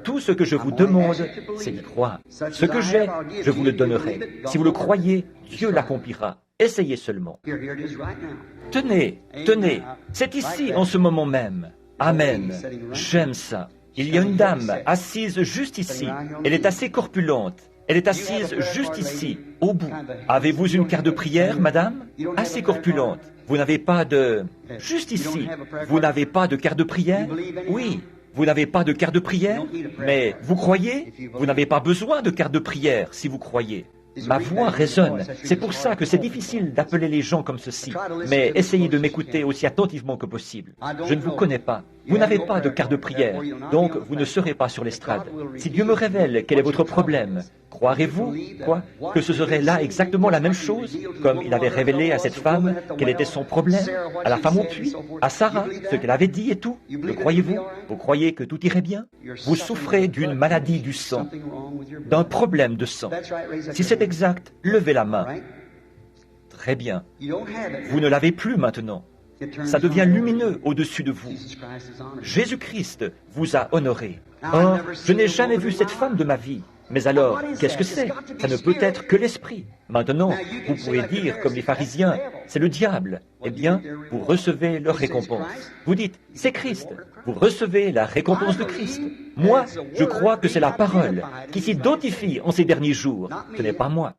Tout ce que je vous demande, c'est d'y croire. Ce que j'ai, je vous le donnerai. Si vous le croyez, Dieu l'accomplira. Essayez seulement. Tenez, tenez, c'est ici en ce moment même. Amen. J'aime ça. Il y a une dame assise juste ici. Elle est assez corpulente. Elle est assise juste ici, au bout. Avez-vous une carte de prière, madame? Assez corpulente. Vous n'avez pas de... Juste ici. Vous n'avez pas de carte de prière? Oui. Vous n'avez pas de carte de prière? Mais vous croyez? Vous n'avez pas besoin de carte de prière si vous croyez. Ma voix résonne. C'est pour ça que c'est difficile d'appeler les gens comme ceci. Mais essayez de m'écouter aussi attentivement que possible. Je ne vous connais pas. Vous n'avez pas de carte de prière. Donc, vous ne serez pas sur l'estrade. Si Dieu me révèle quel est votre problème, croirez-vous, que ce serait là exactement la même chose, comme il avait révélé à cette femme quel était son problème, à la femme au puits, à Sarah, ce qu'elle avait dit et tout? Le croyez-vous? Vous croyez que tout irait bien? Vous souffrez d'une maladie du sang, d'un problème de sang. Si c'est exact, levez la main. Très bien. Vous ne l'avez plus maintenant. Ça devient lumineux au-dessus de vous. Jésus-Christ vous a honoré. Or, je n'ai jamais vu cette femme de ma vie. Mais alors, qu'est-ce que c'est? Ça ne peut être que l'esprit. Maintenant, vous pouvez dire, comme les pharisiens, c'est le diable. Eh bien, vous recevez leur récompense. Vous dites, c'est Christ. Vous recevez la récompense de Christ. Moi, je crois que c'est la parole qui s'identifie en ces derniers jours. Ce n'est pas moi.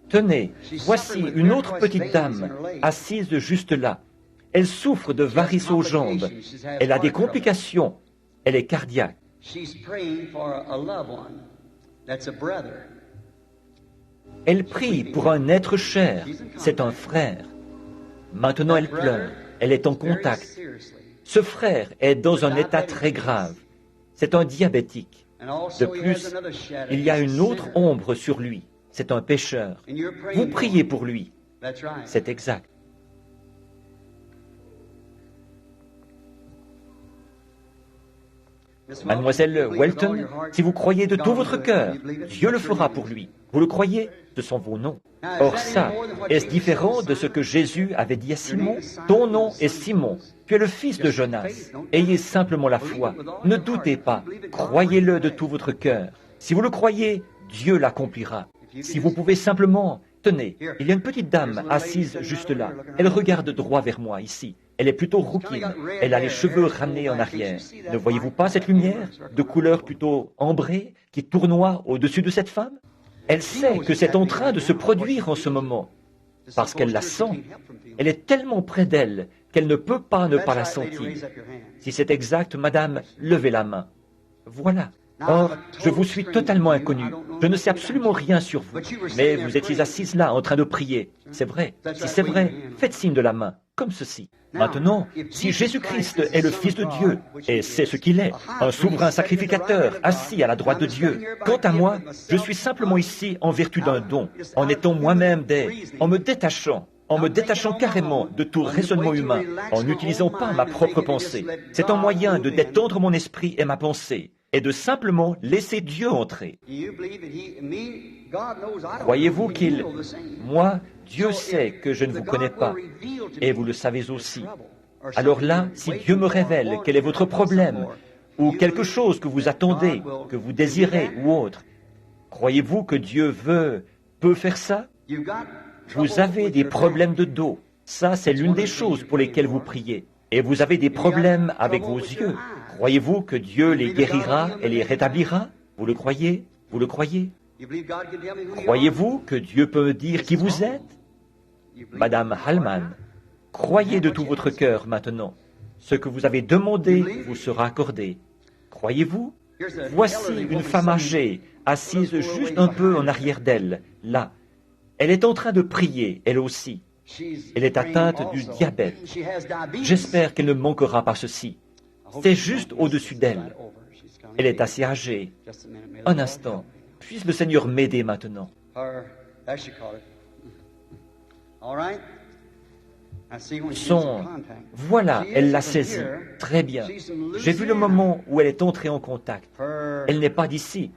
Tenez, voici une autre petite dame assise juste là. Elle souffre de varices aux jambes. Elle a des complications. Elle est cardiaque. Elle prie pour un être cher. C'est un frère. Maintenant, elle pleure. Elle est en contact. Ce frère est dans un état très grave. C'est un diabétique. De plus, il y a une autre ombre sur lui. C'est un pécheur. Vous priez pour lui. C'est exact. Mademoiselle Welton, si vous croyez de tout votre cœur, Dieu le fera pour lui. Vous le croyez? Ce sont vos noms. Or ça, est-ce différent de ce que Jésus avait dit à Simon? Ton nom est Simon, tu es le fils de Jonas. Ayez simplement la foi. Ne doutez pas. Croyez-le de tout votre cœur. Si vous le croyez, Dieu l'accomplira. Si vous pouvez simplement... Tenez, il y a une petite dame assise juste là. Elle regarde droit vers moi, ici. Elle est plutôt rouquine. Elle a les cheveux ramenés en arrière. Ne voyez-vous pas cette lumière, de couleur plutôt ambrée, qui tournoie au-dessus de cette femme? Elle sait que c'est en train de se produire en ce moment, parce qu'elle la sent. Elle est tellement près d'elle qu'elle ne peut pas ne pas la sentir. Si c'est exact, madame, levez la main. Voilà. Or, je vous suis totalement inconnu. Je ne sais absolument rien sur vous. Mais vous étiez assise là, en train de prier. C'est vrai. Si c'est vrai, faites signe de la main. comme ceci. Maintenant, si Jésus-Christ est le Fils de Dieu, et c'est ce qu'il est, un souverain sacrificateur assis à la droite de Dieu, quant à moi, je suis simplement ici en vertu d'un don, en étant moi-même en me détachant carrément de tout raisonnement humain, en n'utilisant pas ma propre pensée. C'est un moyen de détendre mon esprit et ma pensée, et de simplement laisser Dieu entrer. Croyez-vous moi, Dieu sait que je ne vous connais pas, et vous le savez aussi. Alors là, si Dieu me révèle quel est votre problème, ou quelque chose que vous attendez, que vous désirez, ou autre, croyez-vous que Dieu peut faire ça? Vous avez des problèmes de dos. Ça, c'est l'une des choses pour lesquelles vous priez. Et vous avez des problèmes avec vos yeux. Croyez-vous que Dieu les guérira et les rétablira? Vous le croyez? Vous le croyez? Croyez-vous que Dieu peut me dire qui vous êtes? Madame Hallman, croyez de tout votre cœur maintenant. Ce que vous avez demandé vous sera accordé. Croyez-vous? Voici une femme âgée, assise juste un peu en arrière d'elle, là. Elle est en train de prier, elle aussi. Elle est atteinte du diabète. J'espère qu'elle ne manquera pas ceci. C'est juste au-dessus d'elle. Elle est assez âgée. Un instant. Puisse le Seigneur m'aider maintenant. Voilà, elle l'a saisi. Très bien. J'ai vu le moment où elle est entrée en contact. Elle n'est pas d'ici.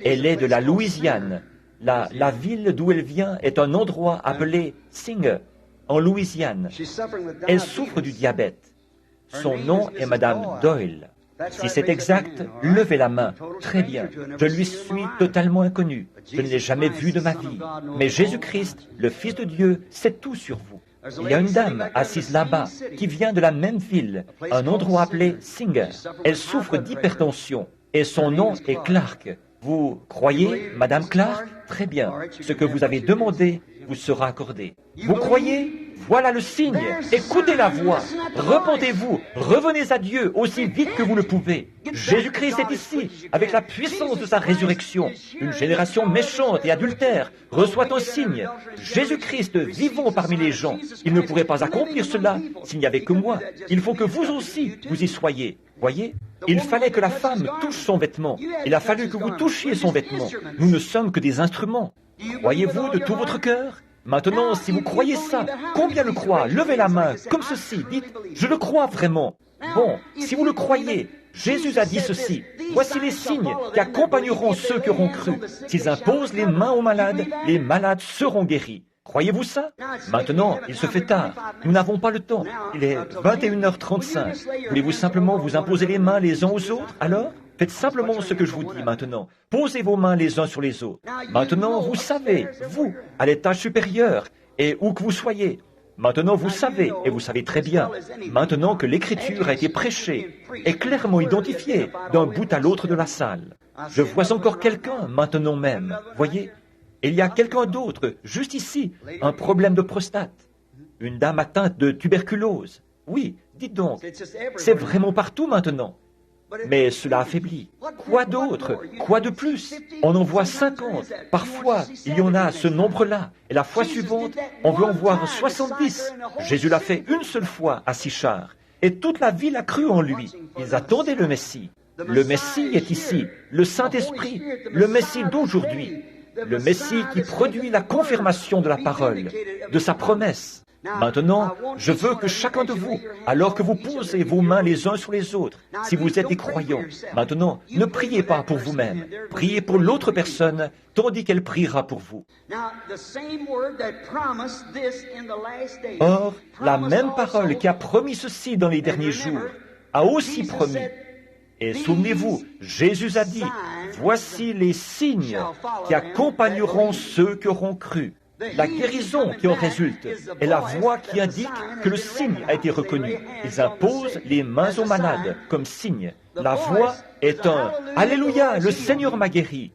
Elle est de la Louisiane. La ville d'où elle vient est un endroit appelé Singer, en Louisiane. Elle souffre du diabète. Son nom est Madame Doyle. Si c'est exact, levez la main. Très bien. Je lui suis totalement inconnu. Je ne l'ai jamais vu de ma vie. Mais Jésus-Christ, le Fils de Dieu, sait tout sur vous. Il y a une dame assise là-bas qui vient de la même ville, un endroit appelé Singer. Elle souffre d'hypertension et son nom est Clark. Vous croyez, Madame Clark? Très bien. Ce que vous avez demandé vous sera accordé. Vous croyez? Voilà le signe. Écoutez la voix. Repentez-vous. Revenez à Dieu aussi vite que vous le pouvez. Jésus-Christ est ici, avec la puissance de sa résurrection. Une génération méchante et adultère reçoit un signe. Jésus-Christ vivant parmi les gens. Il ne pourrait pas accomplir cela s'il n'y avait que moi. Il faut que vous aussi, vous y soyez. Voyez? Il fallait que la femme touche son vêtement. Il a fallu que vous touchiez son vêtement. Nous ne sommes que des instruments. Croyez-vous de tout votre cœur? Maintenant, si vous croyez ça, combien le croient? Levez la main, comme ceci, dites, je le crois vraiment. Bon, si vous le croyez, Jésus a dit ceci, voici les signes qui accompagneront ceux qui auront cru. S'ils imposent les mains aux malades, les malades seront guéris. Croyez-vous ça? Maintenant, il se fait tard. Nous n'avons pas le temps. Il est 21h35. Voulez-vous simplement vous imposer les mains les uns aux autres, alors? Faites simplement ce que je vous dis maintenant. Posez vos mains les uns sur les autres. Maintenant, vous savez, vous, à l'étage supérieur, et où que vous soyez. Maintenant, vous savez, et vous savez très bien, maintenant que l'Écriture a été prêchée et clairement identifiée d'un bout à l'autre de la salle. Je vois encore quelqu'un maintenant même, voyez? Et il y a quelqu'un d'autre, juste ici, un problème de prostate. Une dame atteinte de tuberculose. Oui, dites donc, c'est vraiment partout maintenant. Mais cela affaiblit. Quoi d'autre? Quoi de plus? On en voit 50. Parfois, il y en a ce nombre-là. Et la fois suivante, on veut en voir 70. Jésus l'a fait une seule fois à Sichar. Et toute la ville a cru en lui. Ils attendaient le Messie. Le Messie est ici. Le Saint-Esprit. Le Messie d'aujourd'hui. Le Messie qui produit la confirmation de la parole, de sa promesse. Maintenant, je veux que chacun de vous, alors que vous posez vos mains les uns sur les autres, si vous êtes des croyants, maintenant, ne priez pas pour vous-même, priez pour l'autre personne, tandis qu'elle priera pour vous. Or, la même parole qui a promis ceci dans les derniers jours, a aussi promis. Et souvenez-vous, Jésus a dit, voici les signes qui accompagneront ceux qui auront cru. La guérison qui en résulte est la voix qui indique que le signe a été reconnu. Ils imposent les mains aux malades comme signe. La voix est un « Alléluia, le Seigneur m'a guéri ».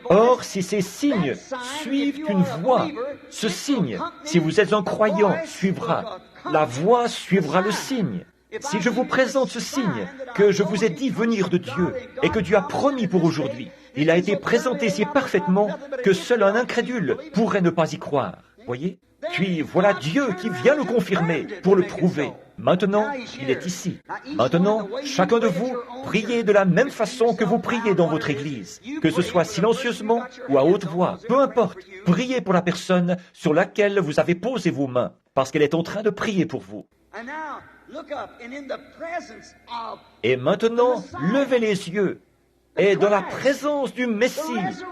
Or, si ces signes suivent une voix, ce signe, si vous êtes un croyant, suivra. La voix suivra le signe. Si je vous présente ce signe que je vous ai dit venir de Dieu et que Dieu a promis pour aujourd'hui, il a été présenté si parfaitement que seul un incrédule pourrait ne pas y croire. Voyez? Puis voilà Dieu qui vient le confirmer pour le prouver. Maintenant, il est ici. Maintenant, chacun de vous, priez de la même façon que vous priez dans votre église. Que ce soit silencieusement ou à haute voix, peu importe. Priez pour la personne sur laquelle vous avez posé vos mains, parce qu'elle est en train de prier pour vous. Et maintenant, levez les yeux. Et dans la présence du Messie,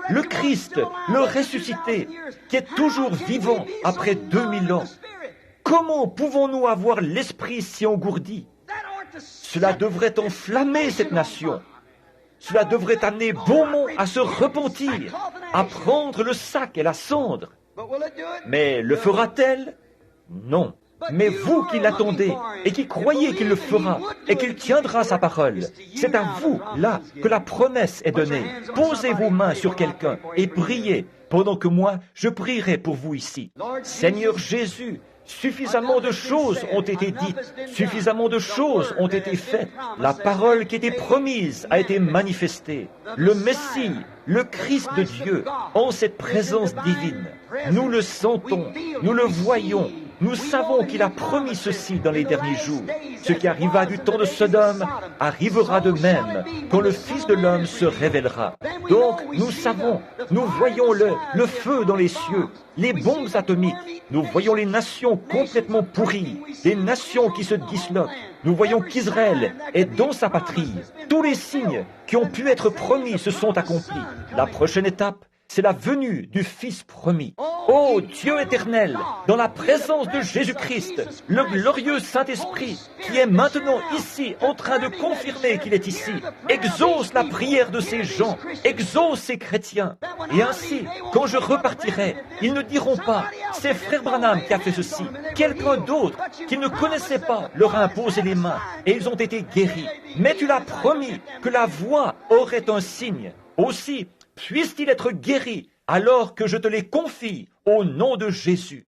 le Christ, le ressuscité, qui est toujours vivant après 2000 ans, comment pouvons-nous avoir l'esprit si engourdi? Cela devrait enflammer cette nation. Cela devrait amener Beaumont à se repentir, à prendre le sac et la cendre. Mais le fera-t-elle? Non. Mais vous qui l'attendez et qui croyez qu'il le fera et qu'il tiendra sa parole, c'est à vous, là, que la promesse est donnée. Posez vos mains sur quelqu'un et priez, pendant que moi, je prierai pour vous ici. Seigneur Jésus, suffisamment de choses ont été dites, suffisamment de choses ont été faites. La parole qui était promise a été manifestée. Le Messie, le Christ de Dieu, en cette présence divine. Nous le sentons, nous le voyons. Nous savons qu'il a promis ceci dans les derniers jours. Ce qui arriva du temps de Sodome arrivera de même quand le Fils de l'homme se révélera. Donc, nous savons, nous voyons le feu dans les cieux, les bombes atomiques. Nous voyons les nations complètement pourries, des nations qui se disloquent. Nous voyons qu'Israël est dans sa patrie. Tous les signes qui ont pu être promis se sont accomplis. La prochaine étape, c'est la venue du Fils promis. Ô Dieu éternel, dans la présence de Jésus-Christ, le glorieux Saint-Esprit, qui est maintenant ici, en train de confirmer qu'il est ici, exauce la prière de ces gens, exauce ces chrétiens. Et ainsi, quand je repartirai, ils ne diront pas, c'est Frère Branham qui a fait ceci. Quelqu'un d'autre, qu'ils ne connaissaient pas, leur a imposé les mains, et ils ont été guéris. Mais tu l'as promis que la voix aurait un signe. Aussi, puisse-t-il être guéri alors que je te les confie au nom de Jésus.